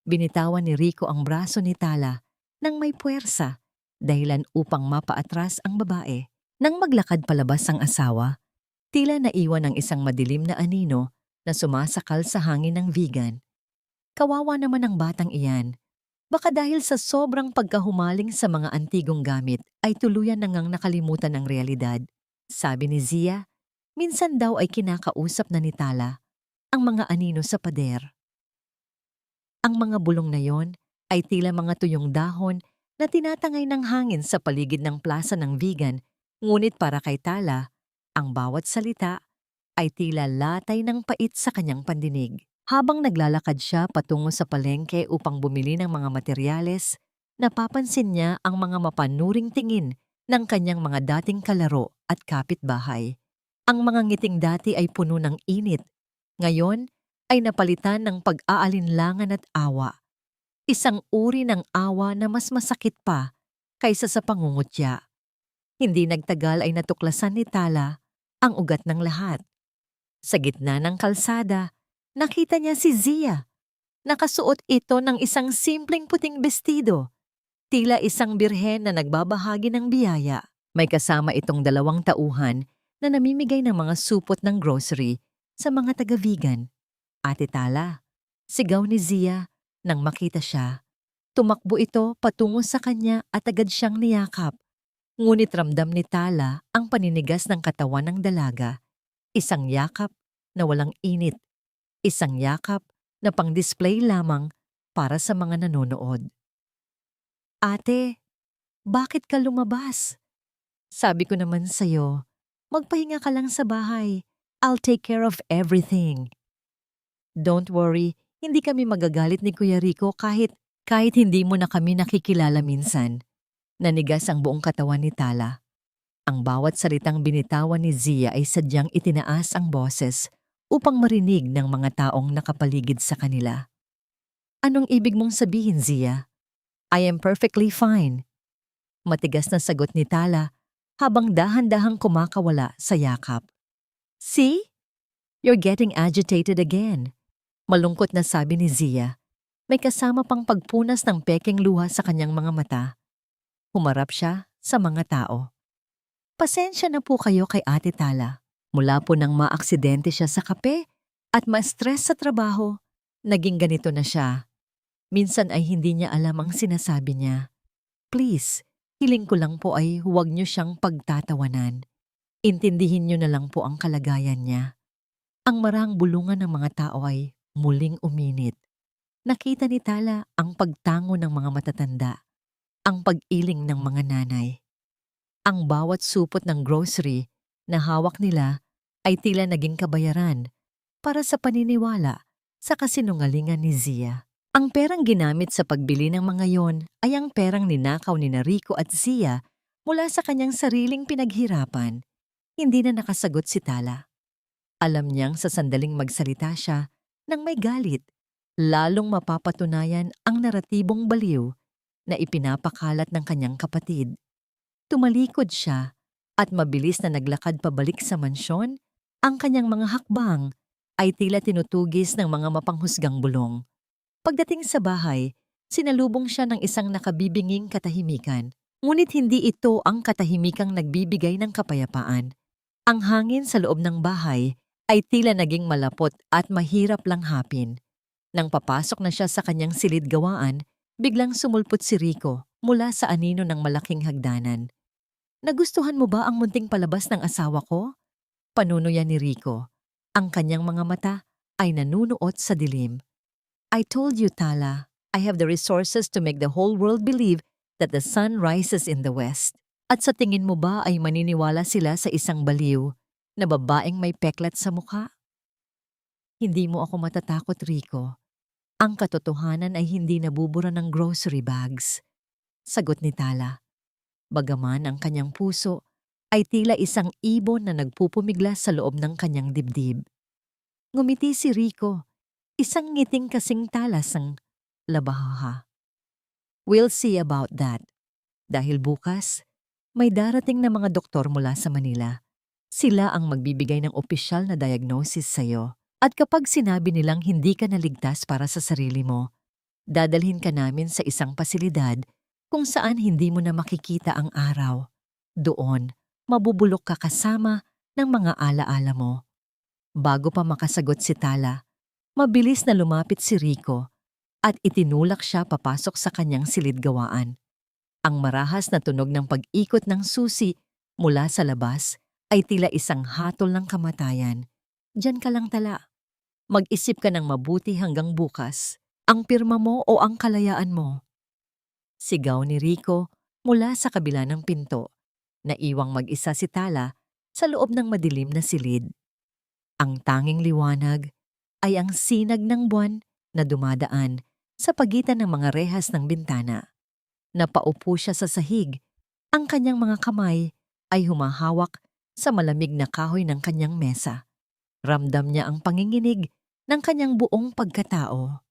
Binitawan ni Rico ang braso ni Tala nang may puwersa, dahilan upang mapaatras ang babae. Nang maglakad palabas ang asawa, tila naiwan ang isang madilim na anino na sumasakal sa hangin ng vegan. Kawawa naman ang batang iyan. Baka dahil sa sobrang pagkahumaling sa mga antigong gamit ay tuluyan na ngang nakalimutan ang realidad. Sabi ni Zia, minsan daw ay kinakausap na ni Tala ang mga anino sa pader. Ang mga bulong na yon ay tila mga tuyong dahon na tinatangay ng hangin sa paligid ng plaza ng vegan. Ngunit para kay Tala, ang bawat salita ay tila latay ng pait sa kanyang pandinig. Habang naglalakad siya patungo sa palengke upang bumili ng mga materyales, napapansin niya ang mga mapanuring tingin ng kanyang mga dating kalaro at kapitbahay. Ang mga ngiting dati ay puno ng init. Ngayon ay napalitan ng pag-aalinlangan at awa. Isang uri ng awa na mas masakit pa kaysa sa pangungutya. Hindi nagtagal ay natuklasan ni Tala ang ugat ng lahat. Sa gitna ng kalsada, nakita niya si Zia. Nakasuot ito ng isang simpleng puting bestido. Tila isang birhen na nagbabahagi ng biyaya. May kasama itong 2 tauhan na namimigay ng mga supot ng grocery sa mga taga-vegan. Ate Tala, sigaw ni Zia nang makita siya. Tumakbo ito patungo sa kanya at agad siyang niyakap. Ngunit ramdam ni Tala ang paninigas ng katawan ng dalaga. Isang yakap na walang init. Isang yakap na pang-display lamang para sa mga nanonood. Ate, bakit ka lumabas? Sabi ko naman sa'yo, magpahinga ka lang sa bahay. I'll take care of everything. Don't worry, hindi kami magagalit ni Kuya Rico kahit hindi mo na kami nakikilala minsan. Nanigas ang buong katawan ni Tala. Ang bawat salitang binitawan ni Zia ay sadyang itinaas ang boses upang marinig ng mga taong nakapaligid sa kanila. Anong ibig mong sabihin, Zia? I am perfectly fine. Matigas na sagot ni Tala habang dahan-dahang kumakawala sa yakap. See? You're getting agitated again. Malungkot na sabi ni Zia. May kasama pang pagpunas ng pekeng luha sa kanyang mga mata. Humarap siya sa mga tao. Pasensya na po kayo kay Ate Tala. Mula po nang maaksidente siya sa kape at ma-stress sa trabaho, naging ganito na siya. Minsan ay hindi niya alam ang sinasabi niya. Please, hiling ko lang po ay huwag niyo siyang pagtatawanan. Intindihin niyo na lang po ang kalagayan niya. Ang marang bulungan ng mga tao ay muling uminit. Nakita ni Tala ang pagtango ng mga matatanda, ang pag-iling ng mga nanay. Ang bawat supot ng grocery na hawak nila ay tila naging kabayaran para sa paniniwala sa kasinungalingan ni Zia. Ang perang ginamit sa pagbili ng mga yon ay ang perang ninakaw ni Rico at Zia mula sa kanyang sariling pinaghirapan. Hindi na nakasagot si Tala. Alam niyang sa sandaling magsalita siya nang may galit, lalong mapapatunayan ang naratibong baliw na ipinapakalat ng kanyang kapatid. Tumalikod siya at mabilis na naglakad pabalik sa mansyon. Ang kanyang mga hakbang ay tila tinutugis ng mga mapanghusgang bulong. Pagdating sa bahay, sinalubong siya ng isang nakabibinging katahimikan. Ngunit hindi ito ang katahimikang nagbibigay ng kapayapaan. Ang hangin sa loob ng bahay ay tila naging malapot at mahirap lang hapin. Nang papasok na siya sa kanyang silid-gawaan, biglang sumulpot si Rico mula sa anino ng malaking hagdanan. Nagustuhan mo ba ang munting palabas ng asawa ko? Panunuya ni Rico. Ang kanyang mga mata ay nanunuot sa dilim. I told you, Tala, I have the resources to make the whole world believe that the sun rises in the west. At sa tingin mo ba ay maniniwala sila sa isang baliw na babaeng may peklat sa mukha? Hindi mo ako matatakot, Rico. Ang katotohanan ay hindi nabubura ng grocery bags. Sagot ni Tala. Bagaman ang kanyang puso ay tila isang ibon na nagpupumiglas sa loob ng kanyang dibdib. Ngumiti si Rico, isang ngiting kasing talas ng labahaha. We'll see about that. Dahil bukas, may darating na mga doktor mula sa Manila. Sila ang magbibigay ng opisyal na diagnosis sa'yo. At kapag sinabi nilang hindi ka naligtas para sa sarili mo, dadalhin ka namin sa isang pasilidad kung saan hindi mo na makikita ang araw. Doon, mabubulok ka kasama ng mga alaala mo. Bago pa makasagot si Tala, mabilis na lumapit si Rico at itinulak siya papasok sa kanyang silid-gawaan. Ang marahas na tunog ng pag-ikot ng susi mula sa labas ay tila isang hatol ng kamatayan. Diyan ka lang, Tala. Mag-isip ka ng mabuti hanggang bukas. Ang pirma mo o ang kalayaan mo? Sigaw ni Rico mula sa kabila ng pinto. Naiwang mag-isa si Tala sa loob ng madilim na silid. Ang tanging liwanag ay ang sinag ng buwan na dumadaan sa pagitan ng mga rehas ng bintana. Napaupo siya sa sahig. Ang kanyang mga kamay ay humahawak sa malamig na kahoy ng kanyang mesa. Ramdam niya ang panginginig ng kanyang buong pagkatao.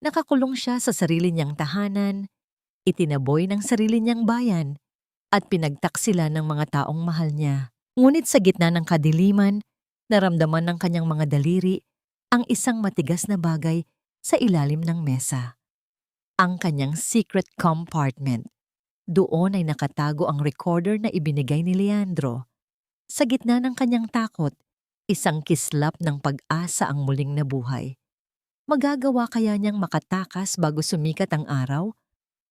Nakakulong siya sa sarili niyang tahanan, itinaboy ng sarili niyang bayan, at pinagtaksila ng mga taong mahal niya. Ngunit sa gitna ng kadiliman, naramdaman ng kanyang mga daliri ang isang matigas na bagay sa ilalim ng mesa. Ang kanyang secret compartment. Doon ay nakatago ang recorder na ibinigay ni Leandro. Sa gitna ng kanyang takot, isang kislap ng pag-asa ang muling nabuhay. Magagawa kaya niyang makatakas bago sumikat ang araw?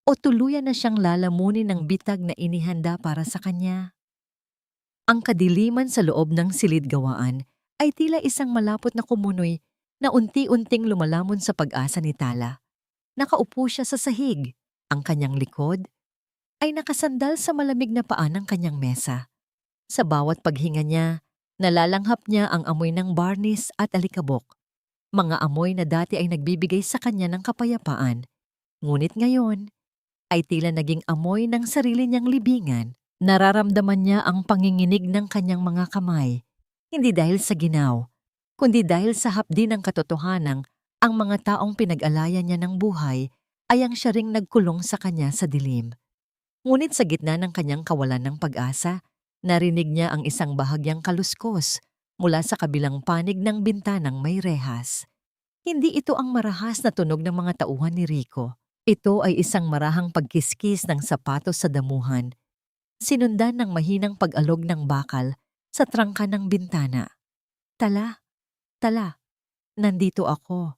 O tuluyan na siyang lalamunin ng bitag na inihanda para sa kanya? Ang kadiliman sa loob ng silid-gawaan ay tila isang malapot na kumunoy na unti-unting lumalamon sa pag-asa ni Tala. Nakaupo siya sa sahig. Ang kanyang likod ay nakasandal sa malamig na paa ng kanyang mesa. Sa bawat paghinga niya, nalalanghap niya ang amoy ng barnis at alikabok. Mga amoy na dati ay nagbibigay sa kanya ng kapayapaan. Ngunit ngayon, ay tila naging amoy ng sarili niyang libingan. Nararamdaman niya ang panginginig ng kanyang mga kamay. Hindi dahil sa ginaw, kundi dahil sa hapdi ng katotohanang ang mga taong pinag-alayan niya ng buhay ay ang siya ring nagkulong sa kanya sa dilim. Ngunit sa gitna ng kanyang kawalan ng pag-asa, narinig niya ang isang bahagyang kaluskos mula sa kabilang panig ng bintanang may rehas. Hindi ito ang marahas na tunog ng mga tauhan ni Rico. Ito ay isang marahang pagkiskis ng sapatos sa damuhan, sinundan ng mahinang pag-alog ng bakal sa trangka ng bintana. Tala, Tala, nandito ako.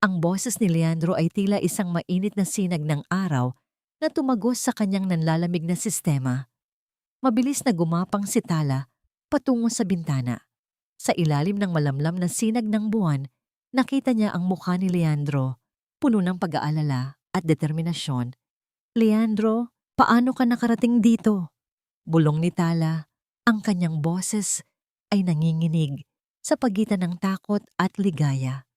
Ang boses ni Leandro ay tila isang mainit na sinag ng araw na tumagos sa kanyang nanlalamig na sistema. Mabilis na gumapang si Tala patungo sa bintana. Sa ilalim ng malamlam na sinag ng buwan, nakita niya ang mukha ni Leandro, puno ng pag-aalala at determinasyon. Leandro, paano ka nakarating dito? Bulong ni Tala. Ang kanyang boses ay nanginginig sa pagitan ng takot at ligaya.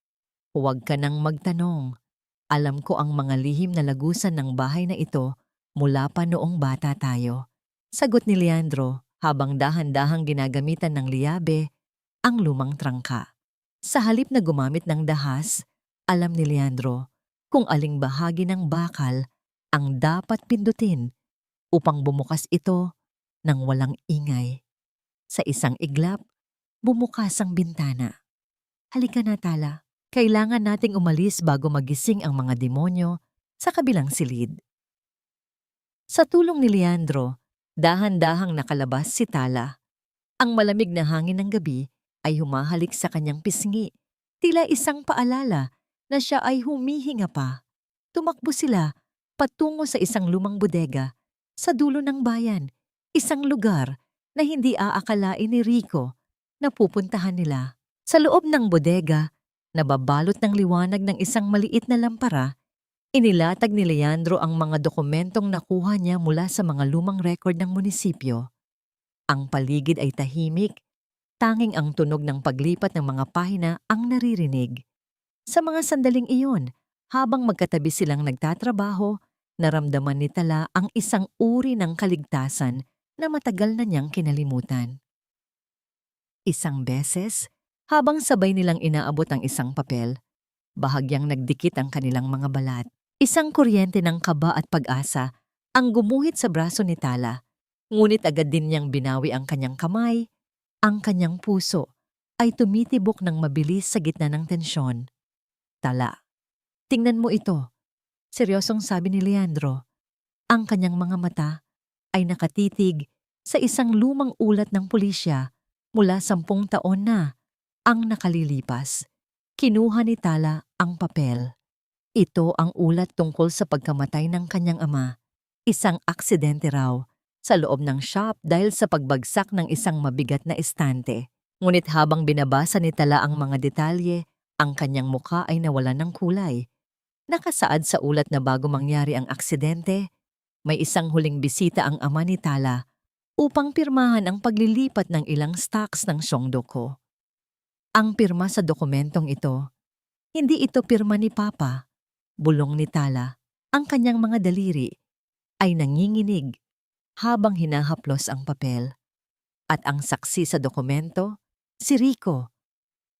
Huwag ka nang magtanong. Alam ko ang mga lihim na lagusan ng bahay na ito mula pa noong bata tayo. Sagot ni Leandro habang dahan-dahang ginagamitan ng liyabe ang lumang trangka. Sa halip na gumamit ng dahas, alam ni Leandro kung aling bahagi ng bakal ang dapat pindutin upang bumukas ito ng walang ingay. Sa isang iglap, bumukas ang bintana. Halika na, Tala. Kailangan nating umalis bago magising ang mga demonyo sa kabilang silid. Sa tulong ni Leandro, dahan-dahang nakalabas si Tala. Ang malamig na hangin ng gabi ay humahalik sa kanyang pisngi, tila isang paalala na siya ay humihinga pa. Tumakbo sila patungo sa isang lumang bodega sa dulo ng bayan, isang lugar na hindi aakalain ni Rico na pupuntahan nila. Sa loob ng bodega, nababalot ng liwanag ng isang maliit na lampara, inilatag ni Leandro ang mga dokumentong nakuha niya mula sa mga lumang record ng munisipyo. Ang paligid ay tahimik, tanging ang tunog ng paglipat ng mga pahina ang naririnig. Sa mga sandaling iyon, habang magkatabi silang nagtatrabaho, naramdaman ni Tala ang isang uri ng kaligtasan na matagal na niyang kinalimutan. Isang beses, habang sabay nilang inaabot ang isang papel, bahagyang nagdikit ang kanilang mga balat. Isang kuryente ng kaba at pag-asa ang gumuhit sa braso ni Tala. Ngunit agad din niyang binawi ang kanyang kamay. Ang kanyang puso ay tumitibok ng mabilis sa gitna ng tensyon. Tala, tingnan mo ito. Seryosong sabi ni Leandro. Ang kanyang mga mata ay nakatitig sa isang lumang ulat ng pulisya mula 10 taon na ang nakalilipas. Kinuha ni Tala ang papel. Ito ang ulat tungkol sa pagkamatay ng kanyang ama. Isang aksidente raw sa loob ng shop dahil sa pagbagsak ng isang mabigat na estante. Ngunit habang binabasa ni Tala ang mga detalye, ang kanyang mukha ay nawalan ng kulay. Nakasaad sa ulat na bago mangyari ang aksidente, may isang huling bisita ang ama ni Tala upang pirmahan ang paglilipat ng ilang stocks ng Songdoko. Ang pirma sa dokumentong ito, hindi ito pirma ni Papa. Bulong ni Tala, ang kanyang mga daliri ay nanginginig habang hinahaplos ang papel. At ang saksi sa dokumento, si Rico.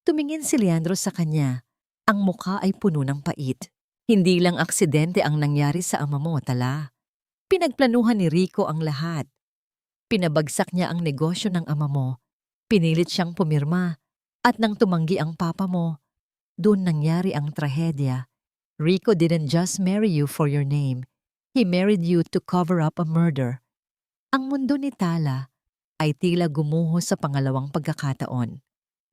Tumingin si Leandro sa kanya. Ang mukha ay puno ng pait. Hindi lang aksidente ang nangyari sa ama mo, Tala. Pinagplanuhan ni Rico ang lahat. Pinabagsak niya ang negosyo ng ama mo. Pinilit siyang pumirma. At nang tumanggi ang papa mo, doon nangyari ang trahedya. Rico didn't just marry you for your name. He married you to cover up a murder. Ang mundo ni Tala ay tila gumuho sa pangalawang pagkakataon.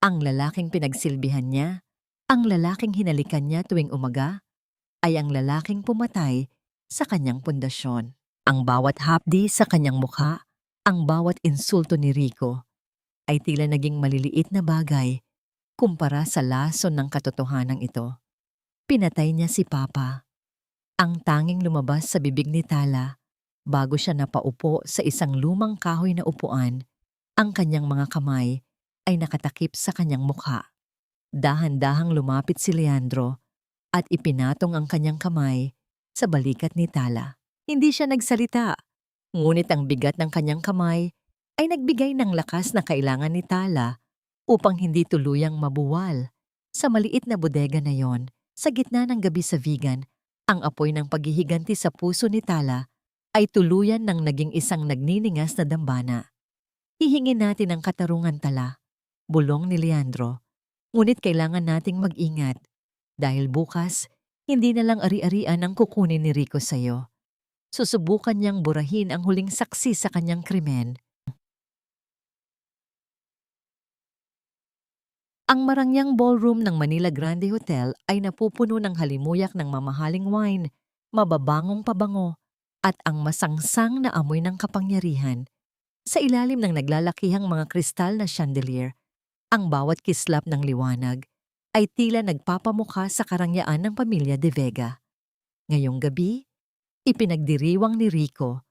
Ang lalaking pinagsilbihan niya, ang lalaking hinalikan niya tuwing umaga, ay ang lalaking pumatay sa kanyang pundasyon. Ang bawat hapdi sa kanyang mukha, ang bawat insulto ni Rico, ay tila naging maliliit na bagay kumpara sa lason ng katotohanan ito. Pinatay niya si Papa. Ang tanging lumabas sa bibig ni Tala bago siya napaupo sa isang lumang kahoy na upuan, ang kanyang mga kamay ay nakatakip sa kanyang mukha. Dahan-dahang lumapit si Leandro at ipinatong ang kanyang kamay sa balikat ni Tala. Hindi siya nagsalita, ngunit ang bigat ng kanyang kamay ay nagbigay ng lakas na kailangan ni Tala upang hindi tuluyang mabuwal. Sa maliit na bodega na yon, sa gitna ng gabi sa Vigan, ang apoy ng paghihiganti sa puso ni Tala ay tuluyan ng naging isang nagniningas na dambana. Hihingin natin ang katarungan, Tala, bulong ni Leandro. Ngunit kailangan nating mag-ingat dahil bukas, hindi na lang ari-arian ang kukunin ni Rico sa'yo. Susubukan niyang burahin ang huling saksi sa kanyang krimen. Ang marangyang ballroom ng Manila Grande Hotel ay napupuno ng halimuyak ng mamahaling wine, mababangong pabango, at ang masangsang na amoy ng kapangyarihan. Sa ilalim ng naglalakihang mga kristal na chandelier, ang bawat kislap ng liwanag ay tila nagpapamukha sa karangyaan ng pamilya De Vega. Ngayong gabi, ipinagdiriwang ni Rico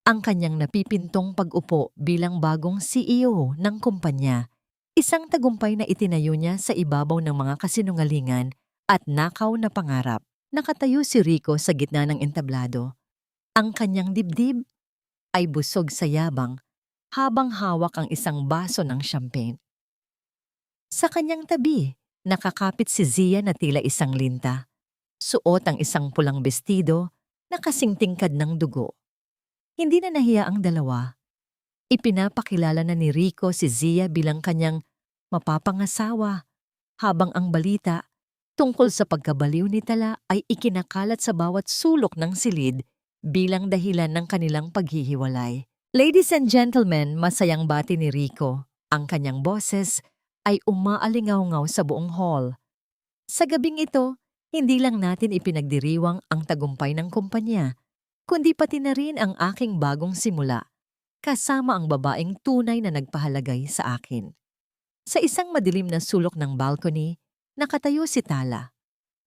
ang kanyang napipintong pag-upo bilang bagong CEO ng kumpanya. Isang tagumpay na itinayo niya sa ibabaw ng mga kasinungalingan at nakaw na pangarap. Nakatayo si Rico sa gitna ng entablado. Ang kanyang dibdib ay busog sa yabang habang hawak ang isang baso ng champagne. Sa kanyang tabi, nakakapit si Zia na tila isang linta. Suot ang isang pulang bestido na kasing tingkad ng dugo. Hindi na nahiya ang dalawa. Ipinapakilala na ni Rico si Zia bilang kanyang mapapangasawa, habang ang balita tungkol sa pagkabaliw ni Tala ay ikinakalat sa bawat sulok ng silid bilang dahilan ng kanilang paghihiwalay. Ladies and gentlemen, masayang bati ni Rico. Ang kanyang boses ay umaalingaw-ngaw sa buong hall. Sa gabing ito, hindi lang natin ipinagdiriwang ang tagumpay ng kumpanya, kundi pati na rin ang aking bagong simula, kasama ang babaeng tunay na nagpahalagay sa akin. Sa isang madilim na sulok ng balcony, nakatayo si Tala.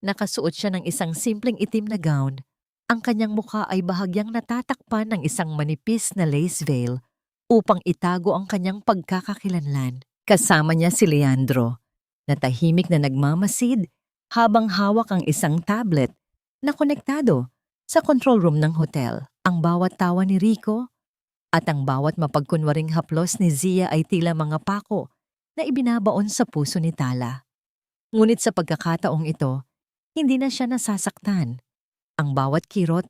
Nakasuot siya ng isang simpleng itim na gown. Ang kanyang mukha ay bahagyang natatakpan ng isang manipis na lace veil upang itago ang kanyang pagkakakilanlan. Kasama niya si Leandro, na tahimik na nagmamasid habang hawak ang isang tablet na konektado sa control room ng hotel. Ang bawat tawa ni Rico at ang bawat mapagkunwaring haplos ni Zia ay tila mga pako na ibinabaon sa puso ni Tala. Ngunit sa pagkakataong ito, hindi na siya nasasaktan. Ang bawat kirot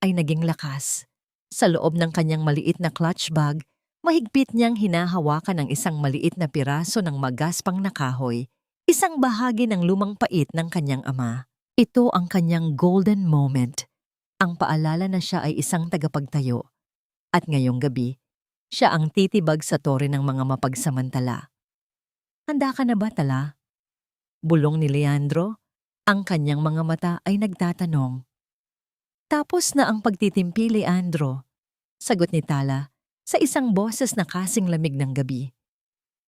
ay naging lakas. Sa loob ng kanyang maliit na clutch bag, mahigpit niyang hinahawakan ang isang maliit na piraso ng magaspang na kahoy, isang bahagi ng lumang pait ng kanyang ama. Ito ang kanyang golden moment. Ang paalala na siya ay isang tagapagtayo. At ngayong gabi, siya ang titibag sa tore ng mga mapagsamantala. Handa ka na ba, Tala? Bulong ni Leandro. Ang kanyang mga mata ay nagtatanong. Tapos na ang pagtitimpi, Leandro. Sagot ni Tala sa isang boses na kasing lamig ng gabi.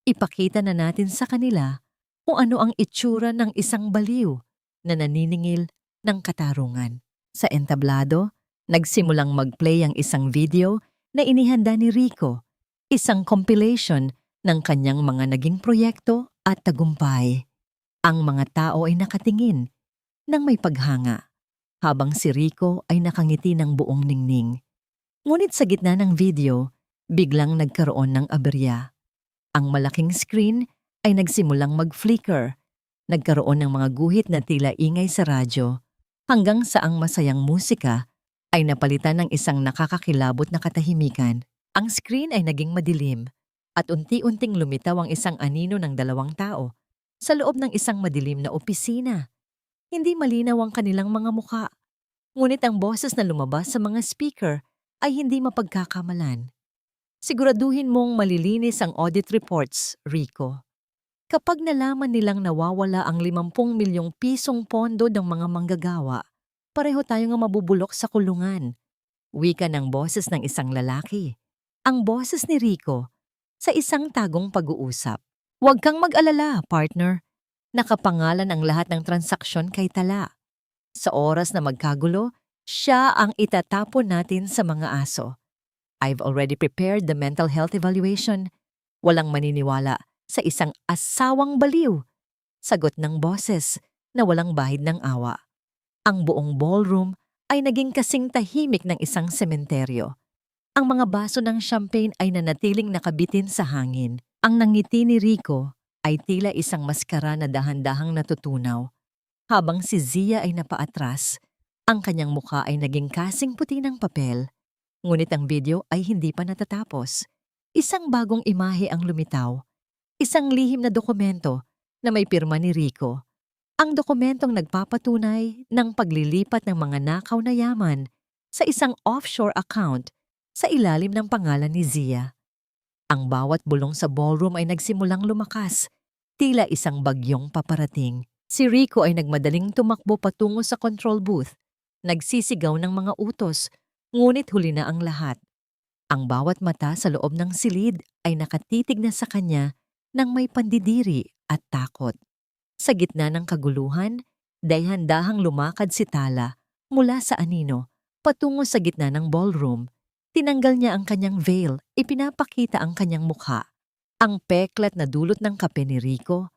Ipakita na natin sa kanila kung ano ang itsura ng isang baliw na naniningil ng katarungan. Sa entablado, nagsimulang mag-play ang isang video na inihanda ni Rico, isang compilation ng kanyang mga naging proyekto at tagumpay. Ang mga tao ay nakatingin ng may paghanga, habang si Rico ay nakangiti ng buong ningning. Ngunit sa gitna ng video, biglang nagkaroon ng aberya. Ang malaking screen ay nagsimulang mag-flicker. Nagkaroon ng mga guhit na tila ingay sa radyo, hanggang sa ang masayang musika ay napalitan ng isang nakakakilabot na katahimikan. Ang screen ay naging madilim at unti-unting lumitaw ang isang anino ng dalawang tao sa loob ng isang madilim na opisina. Hindi malinaw ang kanilang mga mukha, ngunit ang boses na lumabas sa mga speaker ay hindi mapagkakamalan. Siguraduhin mong malilinis ang audit reports, Rico. Kapag nalaman nilang nawawala ang 50 milyong pisong pondo ng mga manggagawa, pareho tayong mabubulok sa kulungan. Wika ng boses ng isang lalaki. Ang boses ni Rico sa isang tagong pag-uusap. Huwag kang mag-alala, partner. Nakapangalan ang lahat ng transaksyon kay Tala. Sa oras na magkagulo, siya ang itatapon natin sa mga aso. I've already prepared the mental health evaluation. Walang maniniwala sa isang asawang baliw. Sagot ng boses na walang bahid ng awa. Ang buong ballroom ay naging kasing tahimik ng isang sementeryo. Ang mga baso ng champagne ay nanatiling nakabitin sa hangin. Ang nangiti ni Rico ay tila isang maskara na dahan-dahang natutunaw. Habang si Zia ay napaatras, ang kanyang mukha ay naging kasing puti ng papel. Ngunit ang video ay hindi pa natatapos. Isang bagong imahe ang lumitaw. Isang lihim na dokumento na may pirma ni Rico. Ang dokumentong nagpapatunay ng paglilipat ng mga nakaw na yaman sa isang offshore account sa ilalim ng pangalan ni Zia. Ang bawat bulong sa ballroom ay nagsimulang lumakas, tila isang bagyong paparating. Si Rico ay nagmadaling tumakbo patungo sa control booth, nagsisigaw ng mga utos, ngunit huli na ang lahat. Ang bawat mata sa loob ng silid ay nakatitig na sa kanya ng may pandidiri at takot. Sa gitna ng kaguluhan, dahan-dahang lumakad si Tala mula sa anino patungo sa gitna ng ballroom. Tinanggal niya ang kanyang veil, ipinapakita ang kanyang mukha. Ang peklat na dulot ng kape ni Rico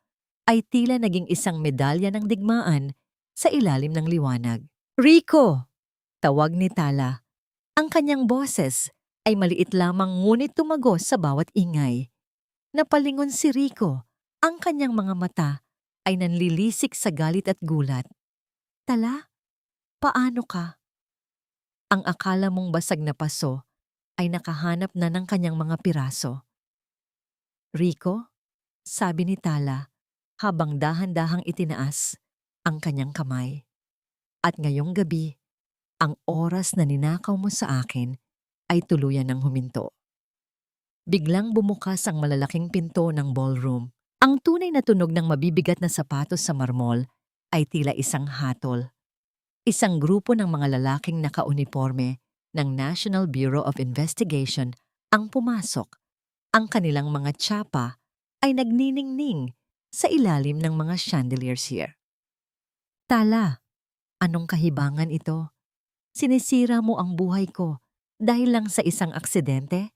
ay tila naging isang medalya ng digmaan sa ilalim ng liwanag. Rico! Tawag ni Tala. Ang kanyang boses ay maliit lamang ngunit tumagos sa bawat ingay. Napalingon si Rico. Ang kanyang mga mata ay nanlilisik sa galit at gulat. Tala, paano ka? Ang akala mong basag na paso ay nakahanap na ng kanyang mga piraso. Rico, sabi ni Tala habang dahan-dahang itinaas ang kanyang kamay. At ngayong gabi, Ang oras na ninakaw mo sa akin ay tuluyan ng huminto. Biglang bumukas ang malalaking pinto ng ballroom. Ang tunay na tunog ng mabibigat na sapatos sa marmol ay tila isang hatol. Isang grupo ng mga lalaking nakauniforme ng National Bureau of Investigation ang pumasok. Ang kanilang mga tsapa ay nagniningning sa ilalim ng mga chandeliers here. Tala, anong kahibangan ito? Sinisira mo ang buhay ko dahil lang sa isang aksidente?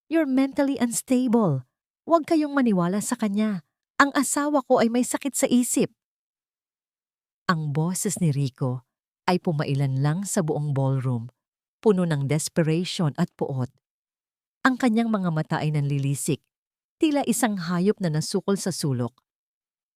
You're mentally unstable. Huwag kayong maniwala sa kanya. Ang asawa ko ay may sakit sa isip. Ang boses ni Rico ay pumailan lang sa buong ballroom, puno ng desperation at puot. Ang kanyang mga mata ay nanlilisik, tila isang hayop na nasukol sa sulok.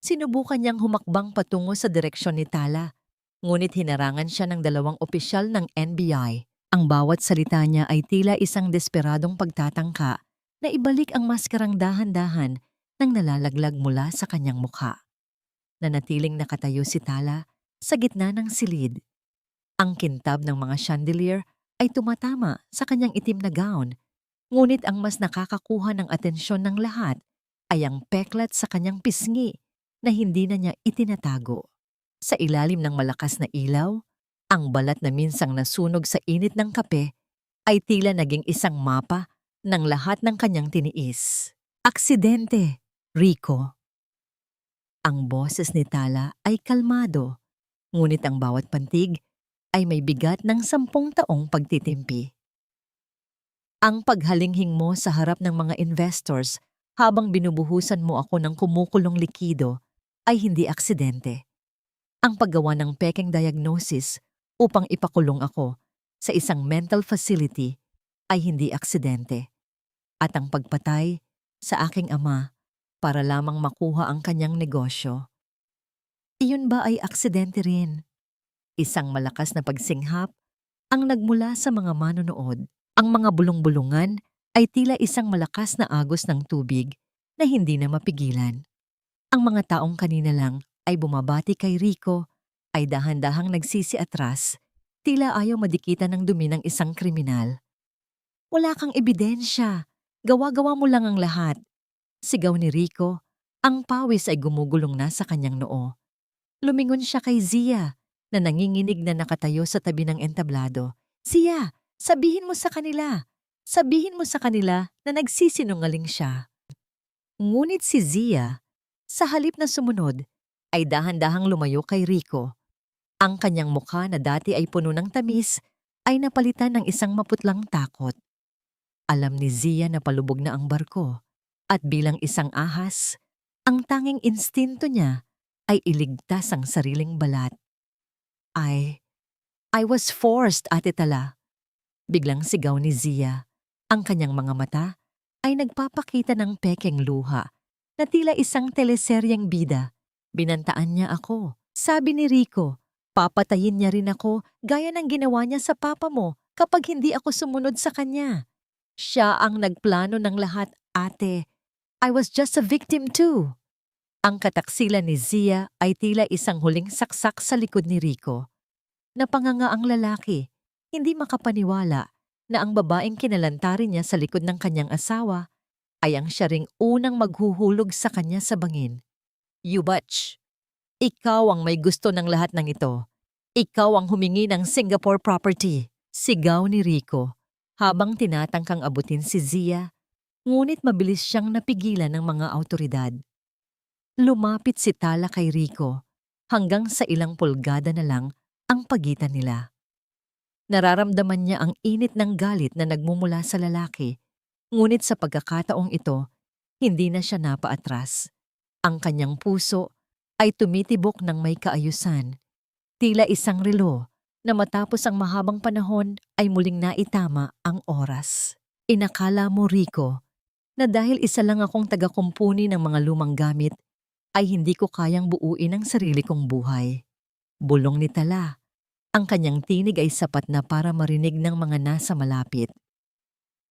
Sinubukan niyang humakbang patungo sa direksyon ni Tala, ngunit hinarangan siya ng dalawang opisyal ng NBI. Ang bawat salita niya ay tila isang desperadong pagtatangka na ibalik ang maskarang dahan-dahan nang nalalaglag mula sa kanyang mukha. Nanatiling nakatayo si Tala sa gitna ng silid. Ang kintab ng mga chandelier ay tumatama sa kanyang itim na gown, ngunit ang mas nakakakuha ng atensyon ng lahat ay ang peklat sa kanyang pisngi na hindi na niya itinatago. Sa ilalim ng malakas na ilaw, ang balat na minsang nasunog sa init ng kape ay tila naging isang mapa ng lahat ng kanyang tiniis. Aksidente, Rico. Ang boses ni Tala ay kalmado, ngunit ang bawat pantig ay may bigat ng 10 taong pagtitimpi. Ang paghalinghing mo sa harap ng mga investors habang binubuhusan mo ako ng kumukulong likido ay hindi aksidente. Ang paggawa ng pekeng diagnosis upang ipakulong ako sa isang mental facility ay hindi aksidente. At ang pagpatay sa aking ama para lamang makuha ang kanyang negosyo, iyon ba ay aksidente rin? Isang malakas na pagsinghap ang nagmula sa mga manonood. Ang mga bulong-bulungan ay tila isang malakas na agos ng tubig na hindi na mapigilan. Ang mga taong kanina lang ay bumabati kay Rico ay dahan-dahang nagsisiatras, tila ayaw madikitan ng dumi ng isang kriminal. Wala kang ebidensya. Gawa-gawa mo lang ang lahat. Sigaw ni Rico. Ang pawis ay gumugulong na sa kanyang noo. Lumingon siya kay Zia na nanginginig na nakatayo sa tabi ng entablado. Zia, sabihin mo sa kanila. Sabihin mo sa kanila na nagsisinungaling siya. Ngunit si Zia, sa halip na sumunod, ay dahan-dahang lumayo kay Rico. Ang kanyang mukha na dati ay puno ng tamis ay napalitan ng isang maputlang takot. Alam ni Zia na palubog na ang barko at bilang isang ahas, ang tanging instinto niya ay iligtas ang sariling balat. I was forced, Ate Tala. Biglang sigaw ni Zia. Ang kanyang mga mata ay nagpapakita ng pekeng luha na tila isang teleseryeng bida. Binantaan niya ako. Sabi ni Rico, papatayin niya rin ako gaya ng ginawa niya sa papa mo kapag hindi ako sumunod sa kanya. Siya ang nagplano ng lahat, ate. I was just a victim too. Ang kataksilan ni Zia ay tila isang huling saksak sa likod ni Rico. Napanganga ang lalaki, hindi makapaniwala na ang babaeng kinalantarin niya sa likod ng kanyang asawa ay ang siya ring unang maghuhulog sa kanya sa bangin. You batch. Ikaw ang may gusto ng lahat ng ito. Ikaw ang humingi ng Singapore property. Sigaw ni Rico habang tinatangkang abutin si Zia, ngunit mabilis siyang napigilan ng mga awtoridad. Lumapit si Tala kay Rico hanggang sa ilang pulgada na lang ang pagitan nila. Nararamdaman niya ang init ng galit na nagmumula sa lalaki, ngunit sa pagkakataong ito, hindi na siya napaatras. Ang kanyang puso ay tumitibok ng may kaayusan, tila isang relo na matapos ang mahabang panahon ay muling naitama ang oras. Inakala mo, Rico, na dahil isa lang akong tagakumpuni ng mga lumang gamit, ay hindi ko kayang buuin ang sarili kong buhay. Bulong ni Tala. Ang kanyang tinig ay sapat na para marinig ng mga nasa malapit.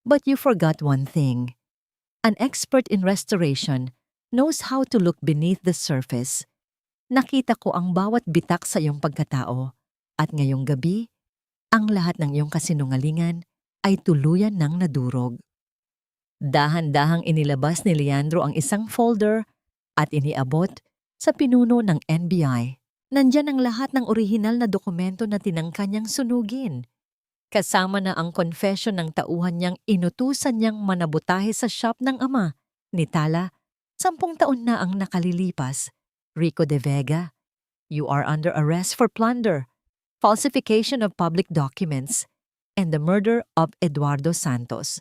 But you forgot one thing. An expert in restoration knows how to look beneath the surface. Nakita ko ang bawat bitak sa iyong pagkatao at ngayong gabi ang lahat ng iyong kasinungalingan ay tuluyan ng nadurog. Dahan-dahang inilabas ni Leandro ang isang folder at iniabot sa pinuno ng NBI. Nandyan ang lahat ng orihinal na dokumento na tinangka niyang sunugin. Kasama na ang confession ng tauhan niyang inutusan niyang manabutahe sa shop ng ama ni Tala. 10 taon na ang nakalilipas. Rico de Vega, you are under arrest for plunder, falsification of public documents, and the murder of Eduardo Santos.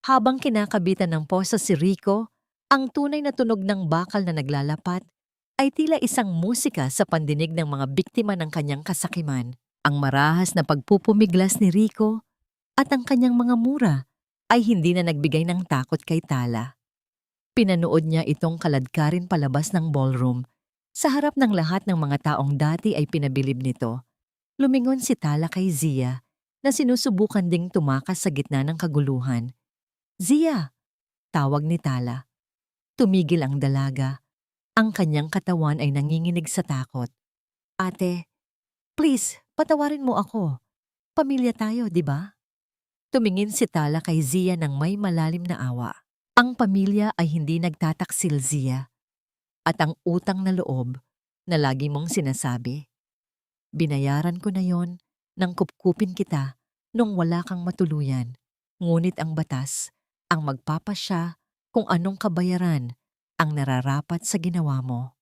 Habang kinakabitan ng posa si Rico, ang tunay na tunog ng bakal na naglalapat ay tila isang musika sa pandinig ng mga biktima ng kanyang kasakiman. Ang marahas na pagpupumiglas ni Rico at ang kanyang mga mura ay hindi na nagbigay ng takot kay Tala. Pinanood niya itong kaladkarin palabas ng ballroom. Sa harap ng lahat ng mga taong dati ay pinabilib nito. Lumingon si Tala kay Zia na sinusubukan ding tumakas sa gitna ng kaguluhan. Zia! Tawag ni Tala. Tumigil ang dalaga. Ang kanyang katawan ay nanginginig sa takot. Ate, please, patawarin mo ako. Pamilya tayo, di ba? Tumingin si Tala kay Zia ng may malalim na awa. Ang pamilya ay hindi nagtataksil, Zia. At ang utang na loob na lagi mong sinasabi. Binayaran ko na yon nang kupkupin kita nung wala kang matuluyan. Ngunit ang batas ang magpapasya kung anong kabayaran ang nararapat sa ginawa mo.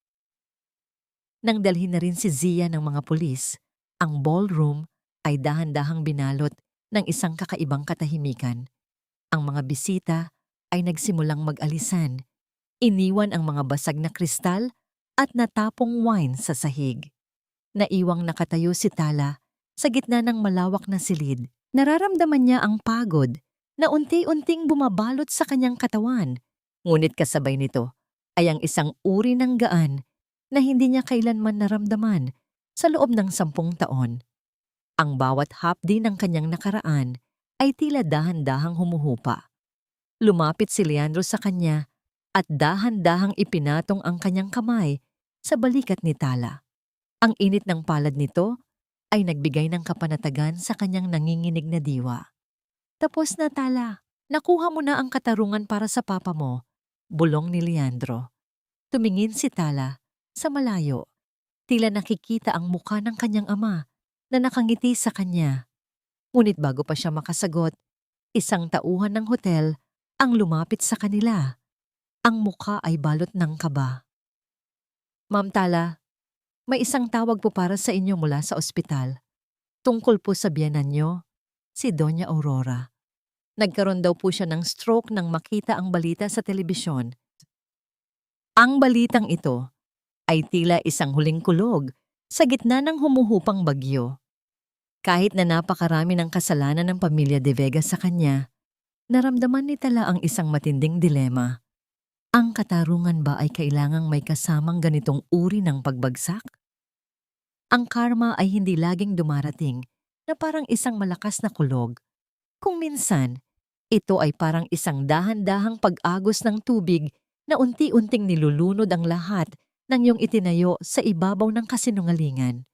Nang dalhin na rin si Zia ng mga pulis, ang ballroom ay dahan-dahang binalot ng isang kakaibang katahimikan. Ang mga bisita ay nagsimulang mag-alisan. Iniwan ang mga basag na kristal at natapong wine sa sahig. Naiwang nakatayo si Tala sa gitna ng malawak na silid. Nararamdaman niya ang pagod na unti-unting bumabalot sa kanyang katawan. Ngunit kasabay nito ay ang isang uri ng gaan na hindi niya kailanman naramdaman sa loob ng 10 taon. Ang bawat hapdi ng kanyang nakaraan ay tila dahan-dahang humuhupa. Lumapit si Leandro sa kanya at dahan-dahang ipinatong ang kanyang kamay sa balikat ni Tala. Ang init ng palad nito ay nagbigay ng kapanatagan sa kanyang nanginginig na diwa. Tapos na, Tala. Nakuha mo na ang katarungan para sa papa mo, bulong ni Leandro. Tumingin si Tala sa malayo. Tila nakikita ang mukha ng kanyang ama na nakangiti sa kanya. Ngunit bago pa siya makasagot, isang tauhan ng hotel ang lumapit sa kanila. Ang mukha ay balot ng kaba. Ma'am Tala, may isang tawag po para sa inyo mula sa ospital. Tungkol po sa biyenan niyo, si Doña Aurora. Nagkaroon daw po siya ng stroke nang makita ang balita sa telebisyon. Ang balitang ito ay tila isang huling kulog sa gitna ng humuhupang bagyo. Kahit na napakarami ng kasalanan ng pamilya De Vega sa kanya, naramdaman ni Tala ang isang matinding dilema. Ang katarungan ba ay kailangang may kasamang ganitong uri ng pagbagsak? Ang karma ay hindi laging dumarating na parang isang malakas na kulog. Kung minsan, ito ay parang isang dahan-dahang pag-agos ng tubig na unti-unting nilulunod ang lahat ng iyong itinayo sa ibabaw ng kasinungalingan.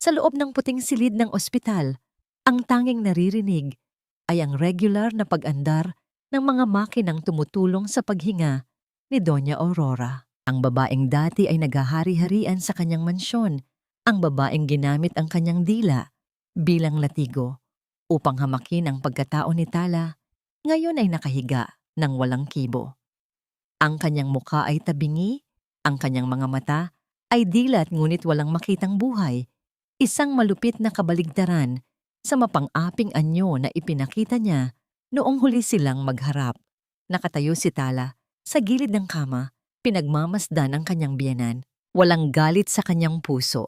Sa loob ng puting silid ng ospital, ang tanging naririnig ay ang regular na pag-andar ng mga makinang tumutulong sa paghinga ni Doña Aurora. Ang babaeng dati ay naghahari-harian sa kanyang mansyon. Ang babaeng ginamit ang kanyang dila bilang latigo upang hamakin ang pagkatao ni Tala, ngayon ay nakahiga ng walang kibo. Ang kanyang mukha ay tabingi, ang kanyang mga mata ay dilat ngunit walang makitang buhay. Isang malupit na kabaligtaran sa mapang-aping anyo na ipinakita niya noong huli silang magharap. Nakatayo si Tala sa gilid ng kama, pinagmamasdan ang kanyang biyenan. Walang galit sa kanyang puso.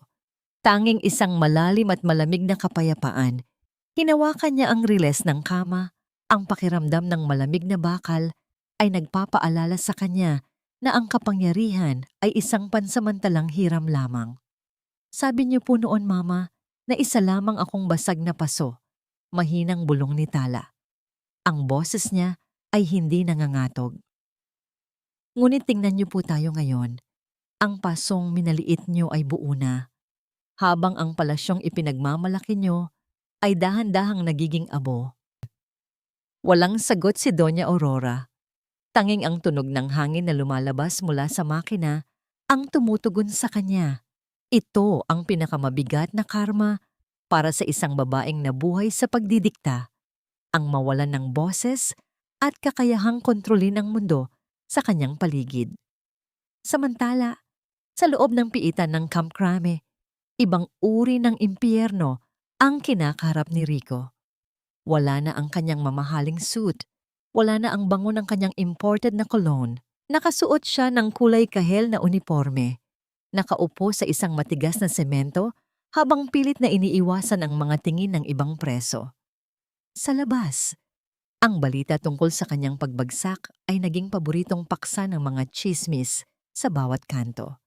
Tanging isang malalim at malamig na kapayapaan. Hinawakan niya ang riles ng kama. Ang pakiramdam ng malamig na bakal ay nagpapaalala sa kanya na ang kapangyarihan ay isang pansamantalang hiram lamang. Sabi niyo po noon, Mama, na isa lamang akong basag na paso. Mahinang bulong ni Tala. Ang boses niya ay hindi nangangatog. Ngunit tingnan niyo po tayo ngayon. Ang pasong minaliit niyo ay buo na. Habang ang palasyong ipinagmamalaki niyo ay dahan-dahang nagiging abo. Walang sagot si Doña Aurora. Tanging ang tunog ng hangin na lumalabas mula sa makina ang tumutugon sa kanya. Ito ang pinakamabigat na karma para sa isang babaeng nabuhay sa pagdidikta, ang mawalan ng boses at kakayahang kontrolin ang mundo sa kanyang paligid. Samantala, sa loob ng piitan ng Camp Crame, ibang uri ng impyerno ang kinakaharap ni Rico. Wala na ang kanyang mamahaling suit, wala na ang bango ng kanyang imported na cologne. Nakasuot siya ng kulay kahel na uniforme. Nakaupo sa isang matigas na semento habang pilit na iniiwasan ang mga tingin ng ibang preso. Sa labas, ang balita tungkol sa kanyang pagbagsak ay naging paboritong paksa ng mga chismis sa bawat kanto.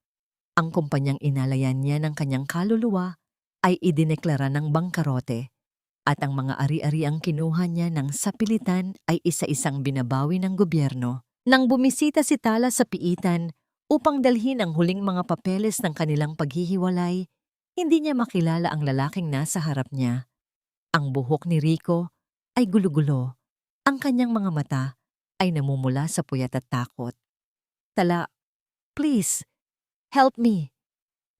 Ang kumpanyang inalayan niya ng kanyang kaluluwa ay idineklara ng bangkarote at ang mga ari-ariang kinuha niya ng sapilitan ay isa-isang binabawi ng gobyerno. Nang bumisita si Tala sa piitan upang dalhin ang huling mga papeles ng kanilang paghihiwalay, hindi niya makilala ang lalaking nasa harap niya. Ang buhok ni Rico ay gulo-gulo. Ang kanyang mga mata ay namumula sa puyat at takot. Tala, please, help me.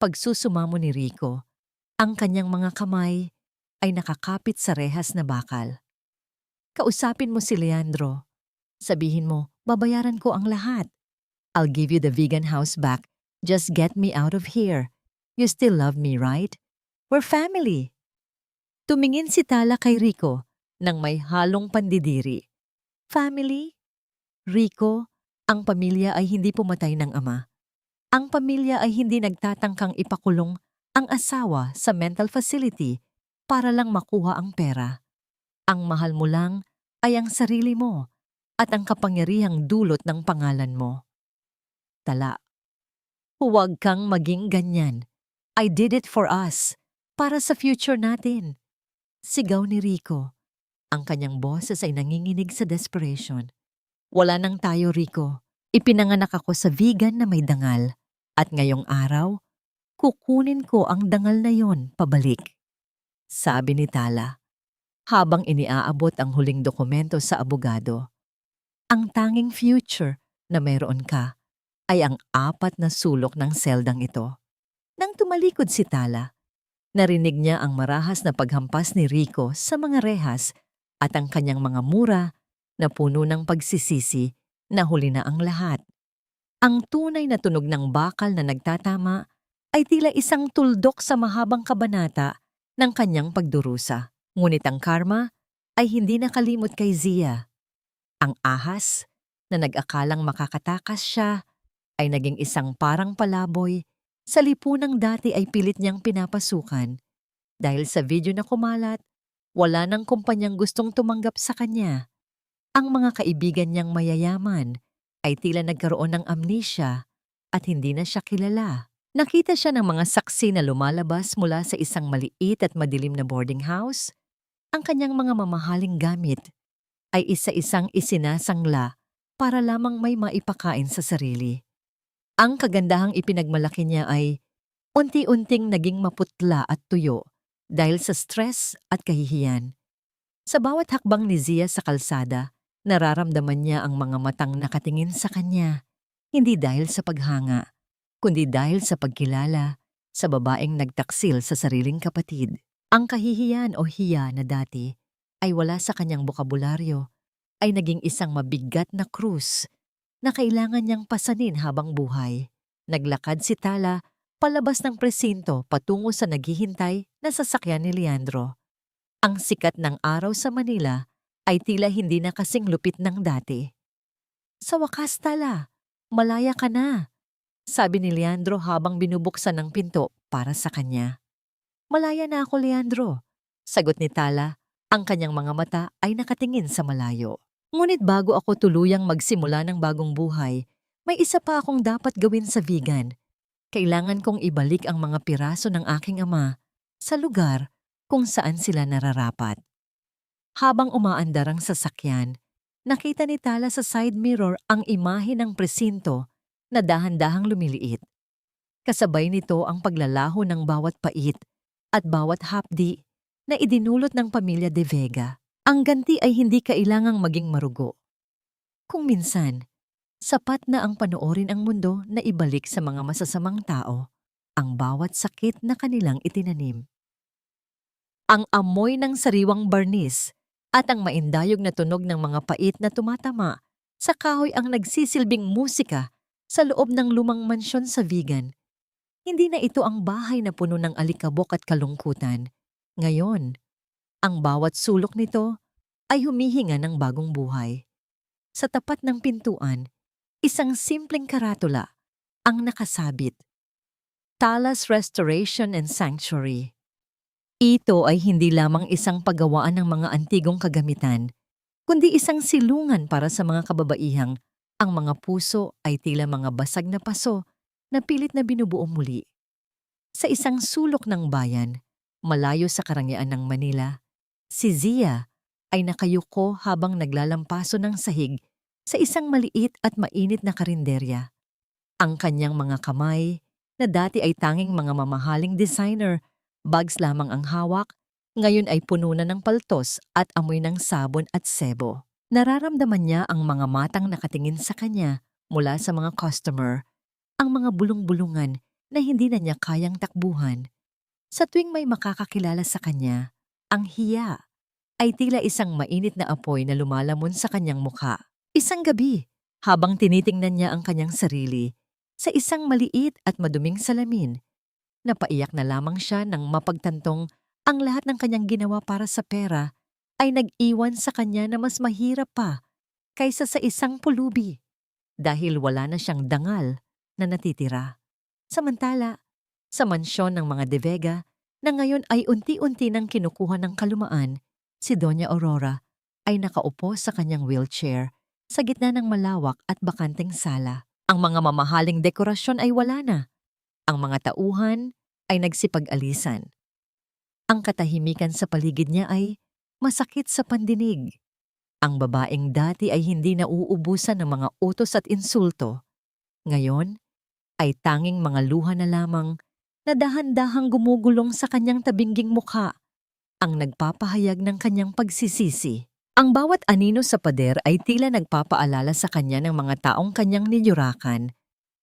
Pagsusumamo ni Rico, ang kanyang mga kamay ay nakakapit sa rehas na bakal. Kausapin mo si Leandro. Sabihin mo, babayaran ko ang lahat. I'll give you the vegan house back. Just get me out of here. You still love me, right? We're family. Tumingin si Tala kay Rico nang may halong pandidiri. Family? Rico, ang pamilya ay hindi pumatay ng ama. Ang pamilya ay hindi nagtatangkang ipakulong ang asawa sa mental facility para lang makuha ang pera. Ang mahal mo lang ay ang sarili mo at ang kapangyarihang dulot ng pangalan mo. Tala, huwag kang maging ganyan. I did it for us, para sa future natin. Sigaw ni Rico. Ang kanyang boses ay nanginginig sa desperation. Wala nang tayo, Rico. Ipinanganak ako sa vegan na may dangal. At ngayong araw, kukunin ko ang dangal na yon pabalik. Sabi ni Tala, habang iniaabot ang huling dokumento sa abogado. Ang tanging future na mayroon ka ay ang 4 na sulok ng seldang ito. Nang tumalikod si Tala, narinig niya ang marahas na paghampas ni Rico sa mga rehas at ang kanyang mga mura na puno ng pagsisisi na huli na ang lahat. Ang tunay na tunog ng bakal na nagtatama ay tila isang tuldok sa mahabang kabanata ng kanyang pagdurusa. Ngunit ang karma ay hindi nakalimot kay Zia. Ang ahas na nag-akalang makakatakas siya ay naging isang parang palaboy sa lipunang dati ay pilit niyang pinapasukan. Dahil sa video na kumalat, wala nang kumpanyang gustong tumanggap sa kanya. Ang mga kaibigan niyang mayayaman ay tila nagkaroon ng amnesia at hindi na siya kilala. Nakita siya ng mga saksi na lumalabas mula sa isang maliit at madilim na boarding house. Ang kanyang mga mamahaling gamit ay isa-isang isinasangla para lamang may maipakain sa sarili. Ang kagandahang ipinagmalaki niya ay unti-unting naging maputla at tuyo dahil sa stress at kahihiyan. Sa bawat hakbang ni Zia sa kalsada, nararamdaman niya ang mga matang nakatingin sa kanya, hindi dahil sa paghanga, kundi dahil sa pagkilala sa babaeng nagtaksil sa sariling kapatid. Ang kahihiyan o hiya na dati ay wala sa kanyang bokabularyo, ay naging isang mabigat na krus na kailangan niyang pasanin habang buhay. Naglakad si Tala palabas ng presinto patungo sa naghihintay na sasakyan ni Leandro. Ang sikat ng araw sa Manila ay tila hindi na kasing lupit ng dati. Sa wakas, Tala, malaya ka na, sabi ni Leandro habang binubuksan ng pinto para sa kanya. Malaya na ako, Leandro, sagot ni Tala. Ang kanyang mga mata ay nakatingin sa malayo. Ngunit bago ako tuluyang magsimula ng bagong buhay, may isa pa akong dapat gawin sa vegan. Kailangan kong ibalik ang mga piraso ng aking ama sa lugar kung saan sila nararapat. Habang umaandar ang sasakyan, nakita ni Tala sa side mirror ang imahe ng presinto na dahan-dahang lumiliit. Kasabay nito ang paglalaho ng bawat pait at bawat hapdi na idinulot ng pamilya De Vega. Ang ganti ay hindi kailangang maging marugo. Kung minsan, sapat na ang panoorin ang mundo na ibalik sa mga masasamang tao ang bawat sakit na kanilang itinanim. Ang amoy ng sariwang barnis at ang maindayog na tunog ng mga pait na tumatama sa kahoy ang nagsisilbing musika sa loob ng lumang mansyon sa Vigan. Hindi na ito ang bahay na puno ng alikabok at kalungkutan. Ngayon, ang bawat sulok nito ay humihinga ng bagong buhay. Sa tapat ng pintuan, isang simpleng karatula ang nakasabit. Talas Restoration and Sanctuary. Ito ay hindi lamang isang paggawaan ng mga antigong kagamitan, kundi isang silungan para sa mga kababaihang ang mga puso ay tila mga basag na paso na pilit na binubuo muli. Sa isang sulok ng bayan, malayo sa karangyaan ng Manila, si Zia ay nakayuko habang naglalampaso ng sahig sa isang maliit at mainit na karinderya. Ang kanyang mga kamay, na dati ay tanging mga mamahaling designer, bags lamang ang hawak, ngayon ay puno na ng paltos at amoy ng sabon at sebo. Nararamdaman niya ang mga matang nakatingin sa kanya mula sa mga customer, ang mga bulong-bulungan na hindi na niya kayang takbuhan. Sa tuwing may makakakilala sa kanya, ang hiya ay tila isang mainit na apoy na lumalamon sa kanyang mukha. Isang gabi, habang tinitingnan niya ang kanyang sarili, sa isang maliit at maduming salamin, napaiyak na lamang siya nang mapagtantong ang lahat ng kanyang ginawa para sa pera ay nag-iwan sa kanya na mas mahirap pa kaysa sa isang pulubi dahil wala na siyang dangal na natitira. Samantala, sa mansyon ng mga De Vega na ngayon ay unti-unti nang kinukuha ng kalumaan, si Doña Aurora ay nakaupo sa kanyang wheelchair sa gitna ng malawak at bakanteng sala. Ang mga mamahaling dekorasyon ay wala na. Ang mga tauhan ay nagsipag-alisan. Ang katahimikan sa paligid niya ay masakit sa pandinig. Ang babaeng dati ay hindi nauubusan ng mga utos at insulto. Ngayon ay tanging mga luha na lamang na dahan-dahang gumugulong sa kanyang tabingging mukha ang nagpapahayag ng kanyang pagsisisi. Ang bawat anino sa pader ay tila nagpapaalala sa kanya ng mga taong kanyang nilyurakan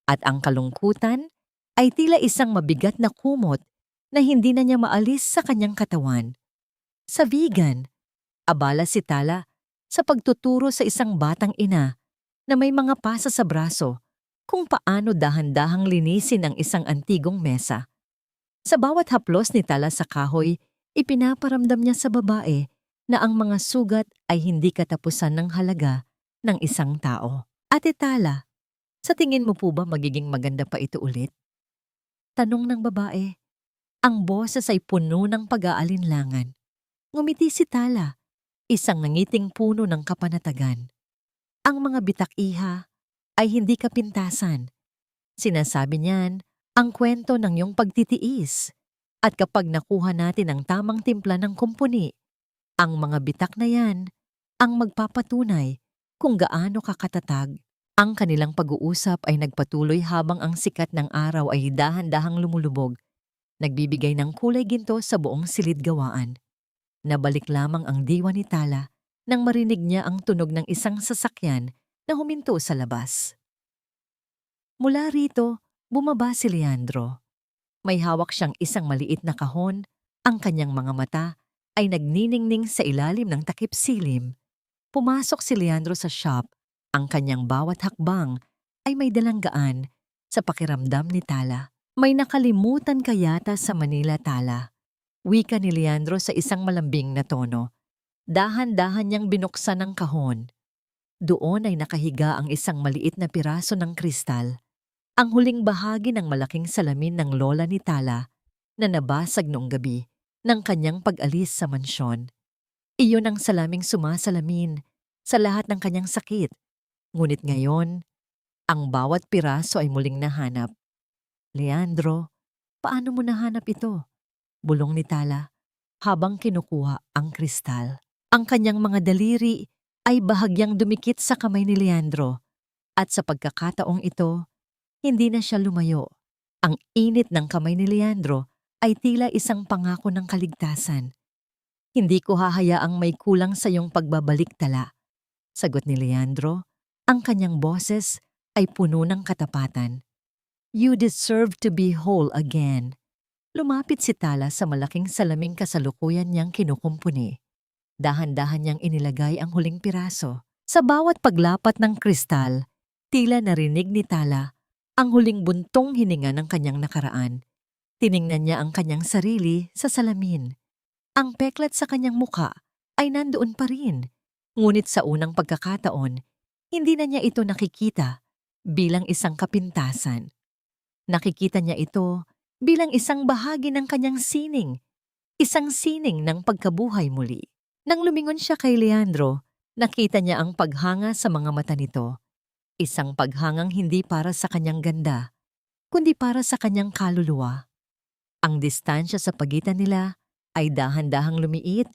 at ang kalungkutan ay tila isang mabigat na kumot na hindi na niya maalis sa kanyang katawan. Sa Vigan, abala si Tala sa pagtuturo sa isang batang ina na may mga pasa sa braso kung paano dahan-dahang linisin ang isang antigong mesa. Sa bawat haplos ni Tala sa kahoy, ipinaparamdam niya sa babae na ang mga sugat ay hindi katapusan ng halaga ng isang tao. Ate Tala, sa tingin mo po ba magiging maganda pa ito ulit? Tanong ng babae. Ang boses ay puno ng pag-aalinlangan. Ngumiti si Tala, isang nangiting puno ng kapanatagan. Ang mga bitak-iha ay hindi kapintasan. Sinasabi niyan ang kwento ng iyong pagtitiis. At kapag nakuha natin ang tamang timpla ng kumpuni, ang mga bitak na yan ang magpapatunay kung gaano kakatatag. Ang kanilang pag-uusap ay nagpatuloy habang ang sikat ng araw ay dahan-dahang lumulubog, nagbibigay ng kulay ginto sa buong silid-gawaan. Nabalik lamang ang diwa ni Tala nang marinig niya ang tunog ng isang sasakyan na huminto sa labas. Mula rito, bumaba si Leandro. May hawak siyang isang maliit na kahon, ang kanyang mga mata ay nagniningning sa ilalim ng takip silim. Pumasok si Leandro sa shop, ang kanyang bawat hakbang ay may dalang gaan sa pakiramdam ni Tala. May nakalimutan ka yata sa Manila, Tala. Wika ni Leandro sa isang malambing na tono. Dahan-dahan niyang binuksan ang kahon. Doon ay nakahiga ang isang maliit na piraso ng kristal. Ang huling bahagi ng malaking salamin ng lola ni Tala na nabasag noong gabi ng kanyang pag-alis sa mansyon. Iyon ang salaming sumasalamin sa lahat ng kanyang sakit. Ngunit ngayon, ang bawat piraso ay muling nahanap. Leandro, paano mo nahanap ito? Bulong ni Tala habang kinukuha ang kristal. Ang kanyang mga daliri ay bahagyang dumikit sa kamay ni Leandro at sa pagkakataong ito, hindi na siya lumayo. Ang init ng kamay ni Leandro ay tila isang pangako ng kaligtasan. Hindi ko hahayaang may kulang sa iyong pagbabalik, Tala. Sagot ni Leandro, ang kanyang boses ay puno ng katapatan. You deserve to be whole again. Lumapit si Tala sa malaking salaming kasalukuyan niyang kinukumpuni. Dahan-dahan niyang inilagay ang huling piraso. Sa bawat paglapat ng kristal, tila narinig ni Tala ang huling buntong hininga ng kanyang nakaraan. Tiningnan niya ang kanyang sarili sa salamin. Ang peklat sa kanyang muka ay nandoon pa rin. Ngunit sa unang pagkakataon, hindi na niya ito nakikita bilang isang kapintasan. Nakikita niya ito bilang isang bahagi ng kanyang sining, isang sining ng pagkabuhay muli. Nang lumingon siya kay Leandro, nakita niya ang paghanga sa mga mata nito. Isang paghangang hindi para sa kanyang ganda, kundi para sa kanyang kaluluwa. Ang distansya sa pagitan nila ay dahan-dahang lumiit,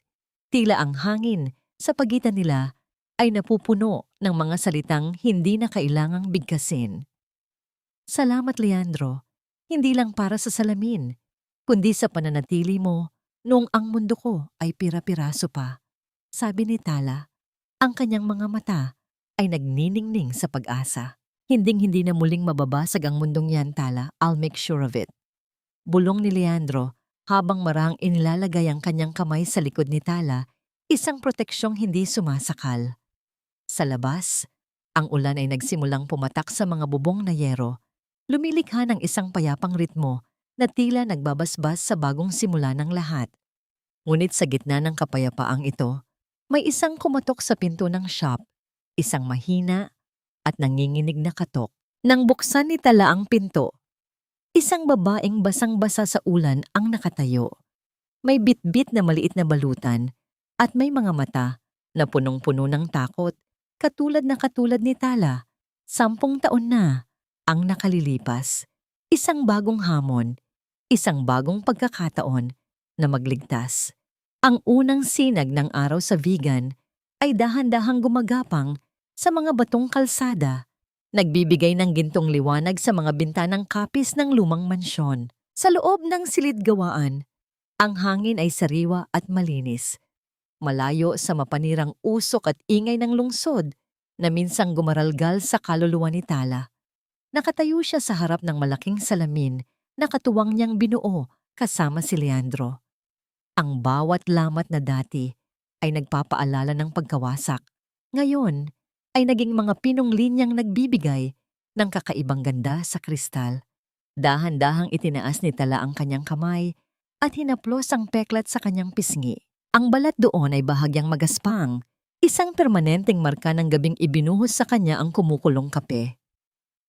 tila ang hangin sa pagitan nila ay napupuno ng mga salitang hindi na kailangang bigkasin. Salamat, Leandro, hindi lang para sa salamin, kundi sa pananatili mo noong ang mundo ko ay pira-piraso pa. Sabi ni Tala, ang kanyang mga mata ay nagniningning sa pag-asa. Hinding-hindi na muling mababasag ang mundong yan, Tala. I'll make sure of it. Bulong ni Leandro habang marahang inilalagay ang kanyang kamay sa likod ni Tala, isang proteksyong hindi sumasakal. Sa labas, ang ulan ay nagsimulang pumatak sa mga bubong na yero, lumilikha ng isang payapang ritmo na tila nagbabasbas sa bagong simula ng lahat. Ngunit sa gitna ng kapayapaang ito, may isang kumatok sa pinto ng shop, isang mahina at nanginginig na katok. Nang buksan ni Tala ang pinto, isang babaeng basang-basa sa ulan ang nakatayo. May bitbit na maliit na balutan at may mga mata na punong-puno ng takot, katulad ni Tala. 10 taon na ang nakalilipas. Isang bagong hamon, isang bagong pagkakataon na magligtas. Ang unang sinag ng araw sa vegan ay dahan-dahang gumagapang sa mga batong kalsada, nagbibigay ng gintong liwanag sa mga bintanang kapis ng lumang mansyon. Sa loob ng silid-gawaan, ang hangin ay sariwa at malinis, malayo sa mapanirang usok at ingay ng lungsod na minsang gumaralgal sa kaluluwa ni Tala. Nakatayo siya sa harap ng malaking salamin na katuwang niyang binuo kasama si Leandro. Ang bawat lamat na dati ay nagpapaalala ng pagkawasak. Ngayon ay naging mga pinong linyang nagbibigay ng kakaibang ganda sa kristal. Dahan-dahang itinaas ni Tala ang kanyang kamay at hinaplos ang peklat sa kanyang pisngi. Ang balat doon ay bahagyang magaspang, isang permanenteng marka ng gabing ibinuhos sa kanya ang kumukulong kape.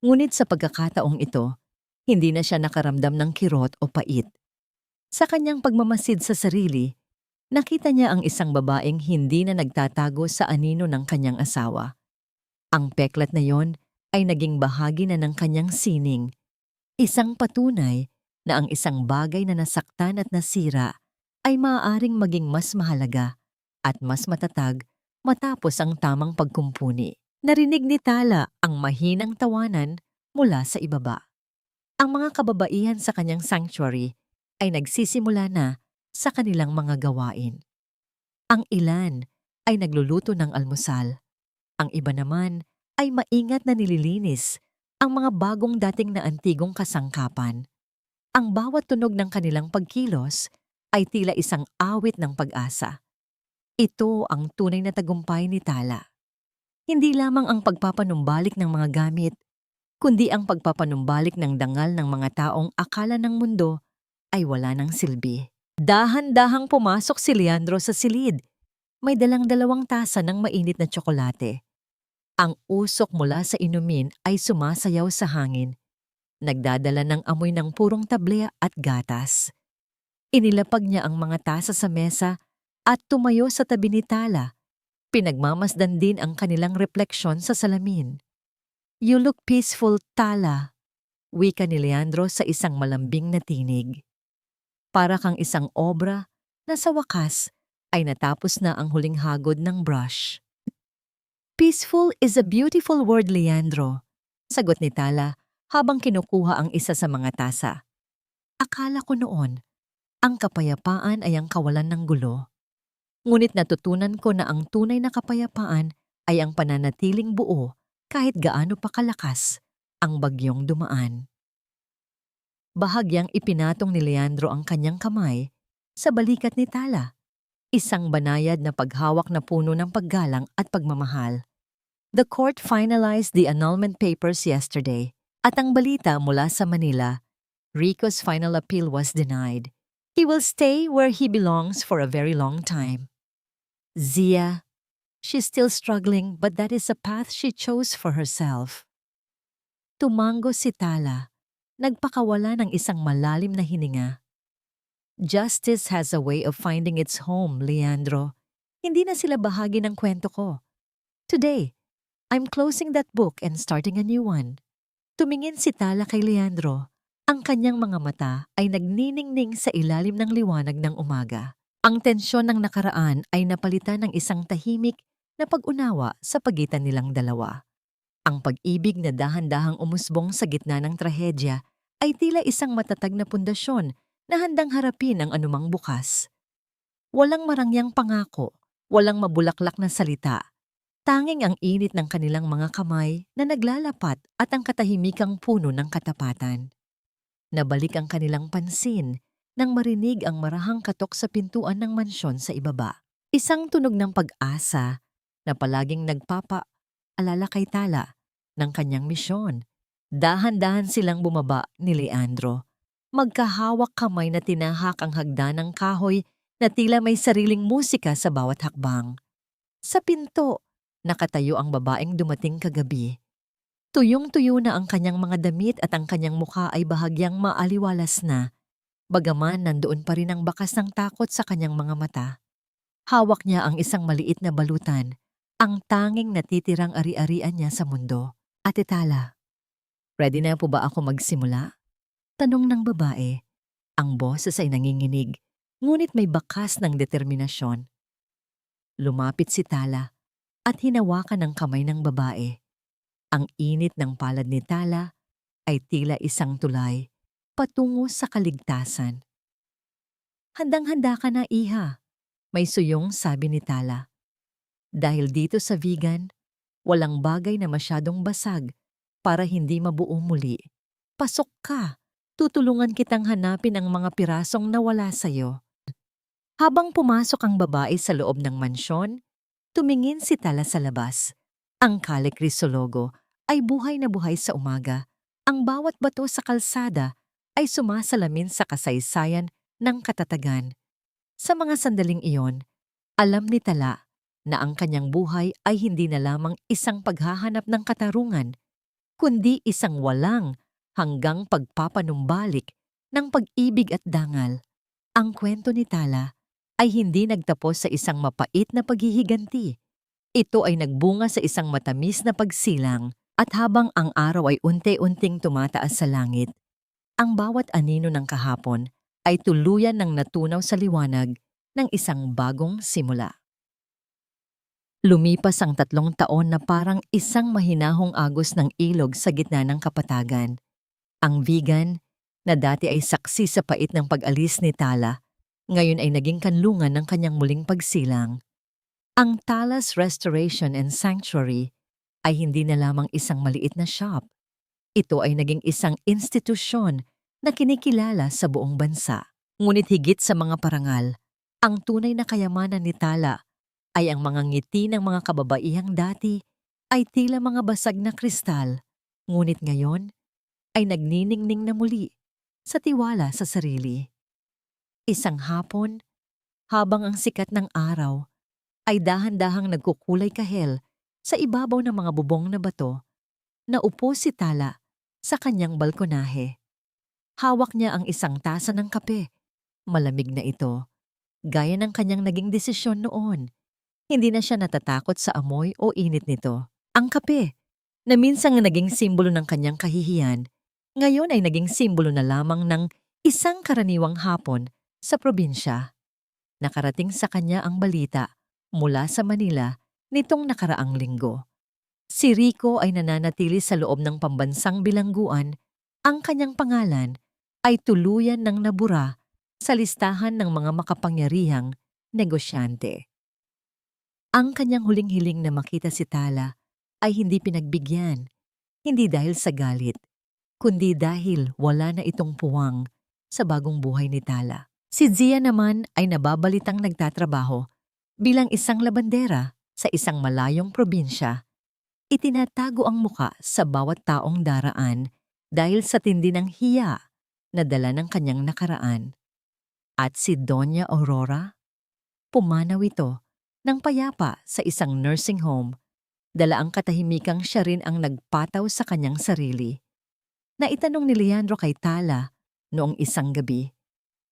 Ngunit sa pagkakataong ito, hindi na siya nakaramdam ng kirot o pait. Sa kanyang pagmamasid sa sarili, nakita niya ang isang babaeng hindi na nagtatago sa anino ng kanyang asawa. Ang peklat na yon ay naging bahagi na ng kanyang sining, isang patunay na ang isang bagay na nasaktan at nasira ay maaaring maging mas mahalaga at mas matatag matapos ang tamang pagkumpuni. Narinig ni Tala ang mahinang tawanan mula sa ibaba. Ang mga kababaihan sa kanyang sanctuary ay nagsisimula na sa kanilang mga gawain. Ang ilan ay nagluluto ng almusal. Ang iba naman ay maingat na nililinis ang mga bagong dating na antigong kasangkapan. Ang bawat tunog ng kanilang pagkilos ay tila isang awit ng pag-asa. Ito ang tunay na tagumpay ni Tala. Hindi lamang ang pagpapanumbalik ng mga gamit, kundi ang pagpapanumbalik ng dangal ng mga taong akala ng mundo ay wala ng silbi. Dahan-dahang pumasok si Leandro sa silid. May dalang 2 tasa ng mainit na tsokolate. Ang usok mula sa inumin ay sumasayaw sa hangin, nagdadala ng amoy ng purong tablea at gatas. Inilapag niya ang mga tasa sa mesa at tumayo sa tabi ni Tala. Pinagmamasdan din ang kanilang refleksyon sa salamin. You look peaceful, Tala, wika ni Leandro sa isang malambing na tinig. Para kang isang obra na sa wakas ay natapos na ang huling hagod ng brush. Peaceful is a beautiful word, Leandro, sagot ni Tala habang kinukuha ang isa sa mga tasa. Akala ko noon, ang kapayapaan ay ang kawalan ng gulo. Ngunit natutunan ko na ang tunay na kapayapaan ay ang pananatiling buo kahit gaano pa kalakas ang bagyong dumaan. Bahagyang ipinatong ni Leandro ang kanyang kamay sa balikat ni Tala, isang banayad na paghawak na puno ng paggalang at pagmamahal. The court finalized the annulment papers yesterday at ang balita mula sa Manila, Rico's final appeal was denied. He will stay where he belongs for a very long time. Zia, she's still struggling but that is a path she chose for herself. Tumango si Tala, nagpakawala ng isang malalim na hininga. Justice has a way of finding its home, Leandro. Hindi na sila bahagi ng kwento ko. Today, I'm closing that book and starting a new one. Tumingin si Tala kay Leandro. Ang kanyang mga mata ay nagniningning sa ilalim ng liwanag ng umaga. Ang tensyon ng nakaraan ay napalitan ng isang tahimik na pag-unawa sa pagitan nilang dalawa. Ang pag-ibig na dahan-dahang umusbong sa gitna ng trahedya ay tila isang matatag na pundasyon na handang harapin ang anumang bukas. Walang marangyang pangako, walang mabulaklak na salita. Tanging ang init ng kanilang mga kamay na naglalapat at ang katahimikang puno ng katapatan. Nabalik ang kanilang pansin nang marinig ang marahang katok sa pintuan ng mansyon sa ibaba. Isang tunog ng pag-asa na palaging nagpapaalala kay Tala ng kanyang misyon. Dahan-dahan silang bumaba ni Leandro. Magkahawak kamay na tinahak ang hagdan ng kahoy na tila may sariling musika sa bawat hakbang. Sa pinto, nakatayo ang babaeng dumating kagabi. Tuyong-tuyo na ang kanyang mga damit at ang kanyang mukha ay bahagyang maaliwalas na, bagaman nandoon pa rin ang bakas ng takot sa kanyang mga mata. Hawak niya ang isang maliit na balutan, ang tanging natitirang ari-arian niya sa mundo. Ate Tala, ready na po ba ako magsimula? Tanong ng babae. Ang boses ay nanginginig, ngunit may bakas ng determinasyon. Lumapit si Tala at hinawakan ang kamay ng babae. Ang init ng palad ni Tala ay tila isang tulay patungo sa kaligtasan. Handang-handa ka na, iha, may suyong sabi ni Tala. Dahil dito sa vegan, walang bagay na masyadong basag para hindi mabuo muli. Pasok ka, tutulungan kitang hanapin ang mga pirasong nawala sa'yo. Habang pumasok ang babae sa loob ng mansyon, tumingin si Tala sa labas. Ang Calle Crisologo ay buhay na buhay sa umaga. Ang bawat bato sa kalsada ay sumasalamin sa kasaysayan ng katatagan. Sa mga sandaling iyon, alam ni Tala na ang kanyang buhay ay hindi na lamang isang paghahanap ng katarungan, kundi isang walang hanggang pagpapanumbalik ng pag-ibig at dangal. Ang kwento ni Tala ay hindi nagtapos sa isang mapait na paghihiganti. Ito ay nagbunga sa isang matamis na pagsilang at habang ang araw ay unti-unting tumataas sa langit, ang bawat anino ng kahapon ay tuluyan ng natunaw sa liwanag ng isang bagong simula. Lumipas ang 3 taon na parang isang mahinahong agos ng ilog sa gitna ng kapatagan. Ang vegan, na dati ay saksi sa pait ng pag-alis ni Tala, ngayon ay naging kanlungan ng kanyang muling pagsilang. Ang Tala's Restoration and Sanctuary ay hindi na lamang isang maliit na shop. Ito ay naging isang institusyon na kinikilala sa buong bansa. Ngunit higit sa mga parangal, ang tunay na kayamanan ni Tala ay ang mga ngiti ng mga kababaihang dati ay tila mga basag na kristal, ngunit ngayon ay nagniningning na muli sa tiwala sa sarili. Isang hapon, habang ang sikat ng araw ay dahan-dahang nagkukulay kahel sa ibabaw ng mga bubong na bato, naupo si Tala sa kanyang balkonahe. Hawak niya ang isang tasa ng kape. Malamig na ito, gaya ng kanyang naging desisyon noon. Hindi na siya natatakot sa amoy o init nito. Ang kape, na minsang naging simbolo ng kanyang kahihiyan, ngayon ay naging simbolo na lamang ng isang karaniwang hapon sa probinsya. Nakarating sa kanya ang balita mula sa Manila nitong nakaraang linggo. Si Rico ay nananatili sa loob ng pambansang bilangguan. Ang kanyang pangalan ay tuluyan ng nabura sa listahan ng mga makapangyarihang negosyante. Ang kanyang huling hiling na makita si Tala ay hindi pinagbigyan, hindi dahil sa galit, kundi dahil wala na itong puwang sa bagong buhay ni Tala. Si Zia naman ay nababalitang nagtatrabaho bilang isang labandera sa isang malayong probinsya. Itinatago ang muka sa bawat taong daraan dahil sa tindi ng hiya na dala ng kanyang nakaraan. At si Doña Aurora, pumanaw ito ng payapa sa isang nursing home, dala ang katahimikang siya rin ang nagpataw sa kanyang sarili. Naitanong ni Leandro kay Tala noong isang gabi,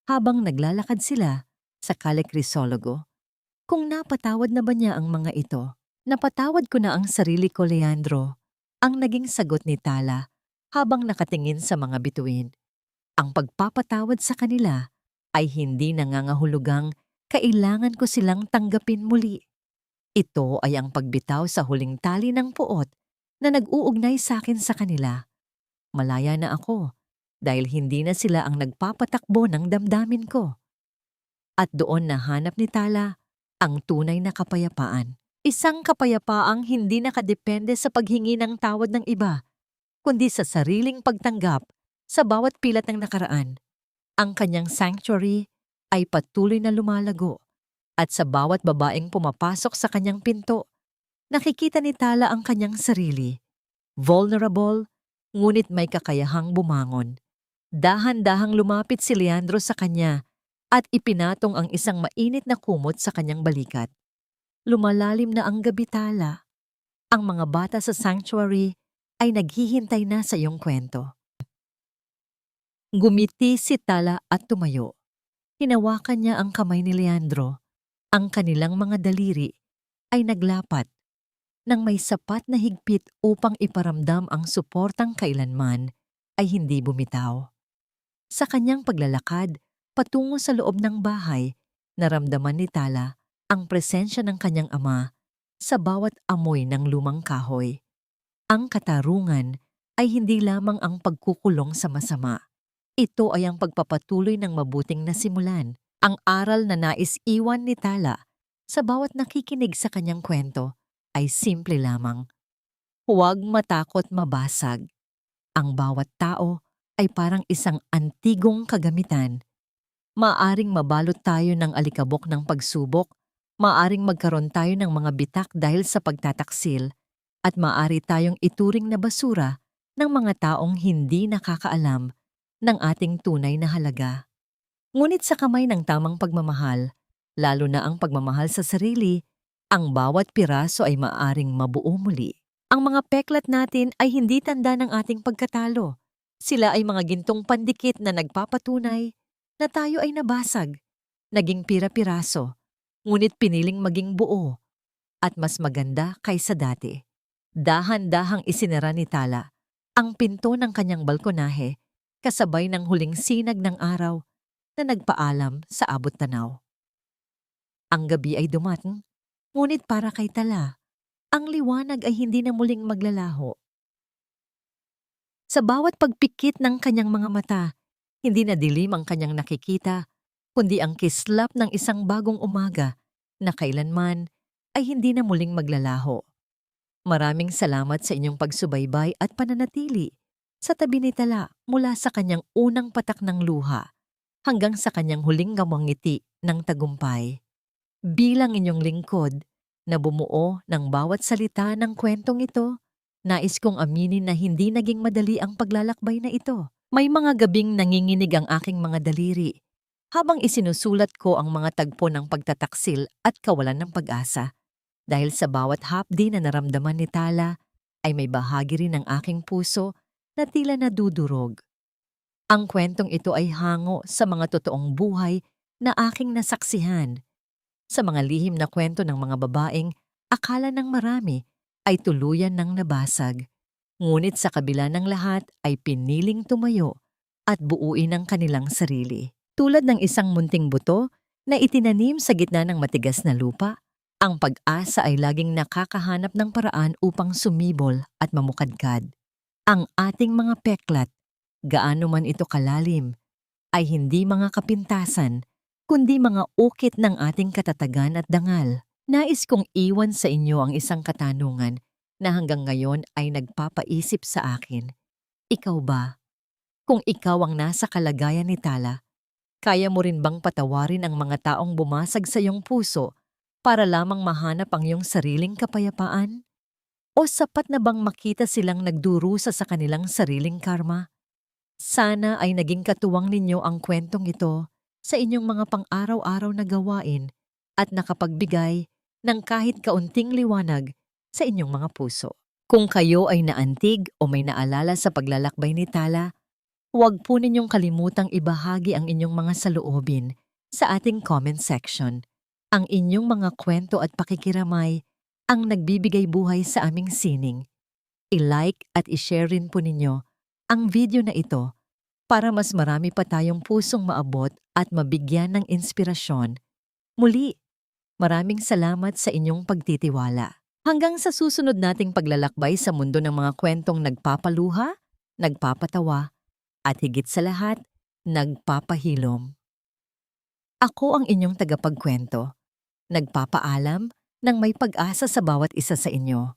habang naglalakad sila sa Calle Crisologo, kung napatawad na ba niya ang mga ito. Napatawad ko na ang sarili ko, Leandro, ang naging sagot ni Tala habang nakatingin sa mga bituin. Ang pagpapatawad sa kanila ay hindi nangangahulugang kailangan ko silang tanggapin muli. Ito ay ang pagbitaw sa huling tali ng puot na nag-uugnay sa akin sa kanila. Malaya na ako dahil hindi na sila ang nagpapatakbo ng damdamin ko. At doon nahanap ni Tala ang tunay na kapayapaan. Isang kapayapaang hindi nakadepende sa paghingi ng tawad ng iba, kundi sa sariling pagtanggap sa bawat pilat ng nakaraan. Ang kanyang sanctuary ay patuloy na lumalago at sa bawat babaeng pumapasok sa kanyang pinto, nakikita ni Tala ang kanyang sarili. Vulnerable, ngunit may kakayahang bumangon. Dahan-dahang lumapit si Leandro sa kanya at ipinatong ang isang mainit na kumot sa kanyang balikat. Lumalalim na ang gabi, Tala. Ang mga bata sa sanctuary ay naghihintay na sa iyong kwento. Gumiti si Tala at tumayo. Hinawakan niya ang kamay ni Leandro. Ang kanilang mga daliri ay naglapat nang may sapat na higpit upang iparamdam ang suportang kailanman ay hindi bumitaw. Sa kanyang paglalakad patungo sa loob ng bahay, naramdaman ni Tala ang presensya ng kanyang ama sa bawat amoy ng lumang kahoy. Ang katarungan ay hindi lamang ang pagkukulong sa masama. Ito ay ang pagpapatuloy ng mabuting nasimulan, ang aral na nais iwan ni Tala sa bawat nakikinig sa kanyang kwento ay simple lamang. Huwag matakot mabasag. Ang bawat tao ay parang isang antigong kagamitan. Maaring mabalot tayo ng alikabok ng pagsubok, maaring magkaroon tayo ng mga bitak dahil sa pagtataksil, at maaari tayong ituring na basura ng mga taong hindi nakakaalam ng ating tunay na halaga. Ngunit sa kamay ng tamang pagmamahal, lalo na ang pagmamahal sa sarili, ang bawat piraso ay maaring mabuo muli. Ang mga peklat natin ay hindi tanda ng ating pagkatalo. Sila ay mga gintong pandikit na nagpapatunay na tayo ay nabasag, naging pira-piraso, ngunit piniling maging buo at mas maganda kaysa dati. Dahan-dahang isinara ni Tala ang pinto ng kanyang balkonahe kasabay ng huling sinag ng araw na nagpaalam sa abot tanaw. Ang gabi ay dumating, ngunit para kay Tala, ang liwanag ay hindi na muling maglalaho. Sa bawat pagpikit ng kanyang mga mata, hindi na dilim ang kanyang nakikita, kundi ang kislap ng isang bagong umaga na kailanman ay hindi na muling maglalaho. Maraming salamat sa inyong pagsubaybay at pananatili sa tabi ni Tala mula sa kanyang unang patak ng luha hanggang sa kanyang huling ngiti ng tagumpay. Bilang inyong lingkod na bumuo ng bawat salita ng kwentong ito, nais kong aminin na hindi naging madali ang paglalakbay na ito. May mga gabing nanginginig ang aking mga daliri habang isinusulat ko ang mga tagpo ng pagtataksil at kawalan ng pag-asa. Dahil sa bawat hapdi na naramdaman ni Tala ay may bahagi rin ng aking puso na tila nadudurog. Ang kwentong ito ay hango sa mga totoong buhay na aking nasaksihan. Sa mga lihim na kwento ng mga babaeng akala ng marami ay tuluyan ng nabasag. Ngunit sa kabila ng lahat ay piniling tumayo at buuin ang kanilang sarili. Tulad ng isang munting buto na itinanim sa gitna ng matigas na lupa, ang pag-asa ay laging nakakahanap ng paraan upang sumibol at mamukadkad. Ang ating mga peklat, gaano man ito kalalim, ay hindi mga kapintasan, kundi mga ukit ng ating katatagan at dangal. Nais kong iwan sa inyo ang isang katanungan na hanggang ngayon ay nagpapaisip sa akin. Ikaw ba? Kung ikaw ang nasa kalagayan ni Tala, kaya mo rin bang patawarin ang mga taong bumasag sa iyong puso para lamang mahanap ang iyong sariling kapayapaan? O sapat na bang makita silang nagdurusa sa kanilang sariling karma? Sana ay naging katuwang ninyo ang kwentong ito sa inyong mga pang-araw-araw na gawain at nakapagbigay ng kahit kaunting liwanag sa inyong mga puso. Kung kayo ay naantig o may naalala sa paglalakbay ni Tala, huwag po ninyong kalimutang ibahagi ang inyong mga saloobin sa ating comment section. Ang inyong mga kwento at pakikiramay ang nagbibigay buhay sa aming sining. I-like at i-share rin po ninyo ang video na ito para mas marami pa tayong pusong maabot at mabigyan ng inspirasyon. Muli, maraming salamat sa inyong pagtitiwala. Hanggang sa susunod nating paglalakbay sa mundo ng mga kwentong nagpapaluha, nagpapatawa, at higit sa lahat, nagpapahilom. Ako ang inyong tagapagkwento, nagpapaalam ng may pag-asa sa bawat isa sa inyo.